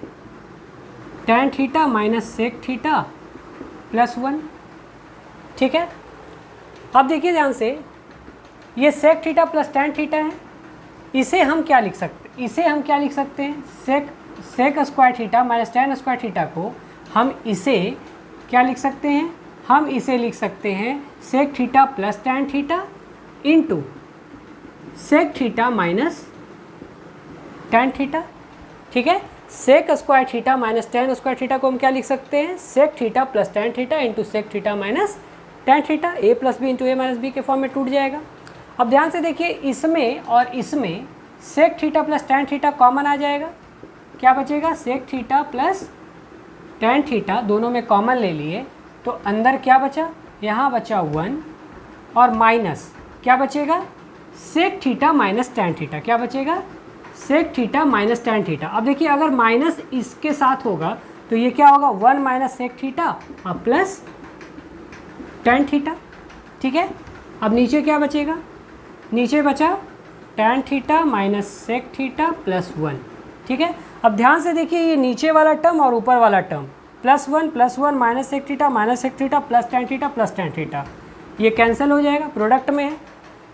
tan theta minus sec theta plus 1, ठीक है। अब देखिए ध्यान से, ये sec theta plus tan theta है, इसे हम क्या लिख सकते हैं, sec square theta minus tan square theta को हम इसे क्या लिख सकते हैं, हम इसे लिख सकते हैं sec theta plus tan theta into sec theta minus tan theta, ठीक है। Sec square theta minus tan square theta को हम क्या लिख सकते हैं, sec theta plus tan theta into sec theta minus tan theta, a plus B into A minus B के form में टूट जाएगा। अब ध्यान से देखिए, इसमें और इसमें sec theta plus tan theta common आ जाएगा, क्या बचेगा, sec theta plus tan theta दोनों में कॉमन ले लिए, तो अंदर क्या बचा, यहाँ बचा 1 और माइनस क्या बचेगा, sec theta minus tan theta, क्या बचेगा, sec theta minus tan theta. अब देखिए अगर माइनस इसके साथ होगा तो ये क्या होगा, 1 माइनस सेक थीटा और प्लस tan थीटा, ठीक है। अब नीचे क्या बचेगा, नीचे बचा tan theta minus sec theta plus 1, ठीक है। अब ध्यान से देखिए, ये नीचे वाला टर्म और ऊपर वाला term plus 1 minus sec theta plus tan theta, ये कैंसिल हो जाएगा, प्रोडक्ट में है।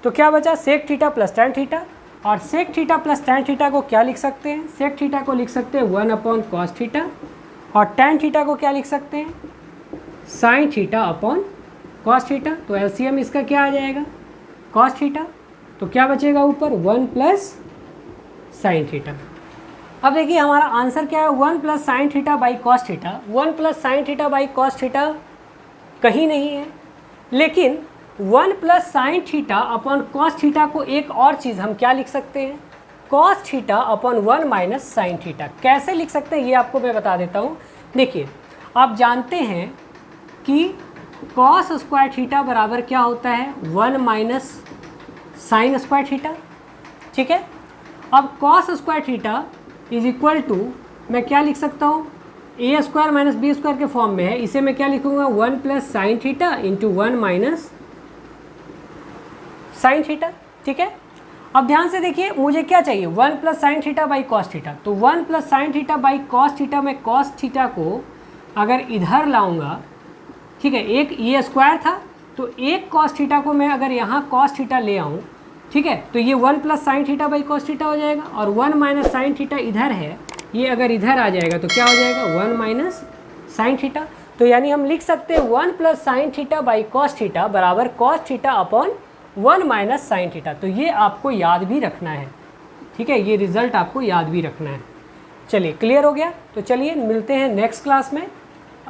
तो क्या बचा, sec theta plus tan theta, और sec theta plus tan theta को क्या लिख सकते हैं, सेक थीटा को लिख सकते हैं 1 अपॉन कॉस थीटा, और tan थीटा को क्या लिख सकते हैं, sine theta upon cos theta. तो एलसीएम इसका क्या आ जाएगा, कॉस थीटा, तो क्या बचेगा ऊपर 1 प्लस साइन थीटा। अब देखिए हमारा आंसर क्या है, 1 plus sine theta by cos theta. 1 plus sine theta by cos theta कहीं नहीं है, लेकिन 1 plus sine theta upon cos theta को एक और चीज़ हम क्या लिख सकते हैं, cos theta upon 1 minus sine theta. कैसे लिख सकते हैं ये आपको मैं बता देता हूँ। देखिए आप जानते हैं कि कॉस स्क्वायर थीटा बराबर क्या होता है, 1 माइनस साइन स्क्वायर थीटा, ठीक है। अब cos square theta is equal to, मैं क्या लिख सकता हूँ, A square minus B square के फॉर्म में है, इसे मैं क्या लिखूँगा, 1 plus sine theta into 1 minus sine theta, ठीक है। अब ध्यान से देखिए मुझे क्या चाहिए, 1 plus sine theta by cos theta. तो 1 plus sine theta by cos theta में कॉस थीटा को अगर इधर लाऊंगा, ठीक है, एक ये स्क्वायर था तो एक कॉस थीटा को मैं अगर यहाँ कॉस थीटा ले आऊँ, ठीक है, तो ये 1 plus sine theta by cos theta हो जाएगा, और 1 माइनस साइन थीटा इधर है, ये अगर इधर आ जाएगा तो क्या हो जाएगा, 1 माइनस साइन थीटा। तो यानी हम लिख सकते हैं 1 plus sine theta by cos theta बराबर cos theta upon 1 minus sine theta. तो ये आपको याद भी रखना है, ठीक है, ये रिजल्ट आपको याद भी रखना है। चलिए क्लियर हो गया। तो चलिए मिलते हैं नेक्स्ट क्लास में।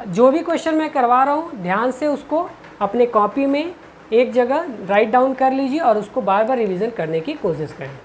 जो भी क्वेश्चन मैं करवा रहा हूँ ध्यान से उसको अपने कॉपी में एक जगह राइट डाउन कर लीजिए और उसको बार बार रिवीजन करने की कोशिश करें।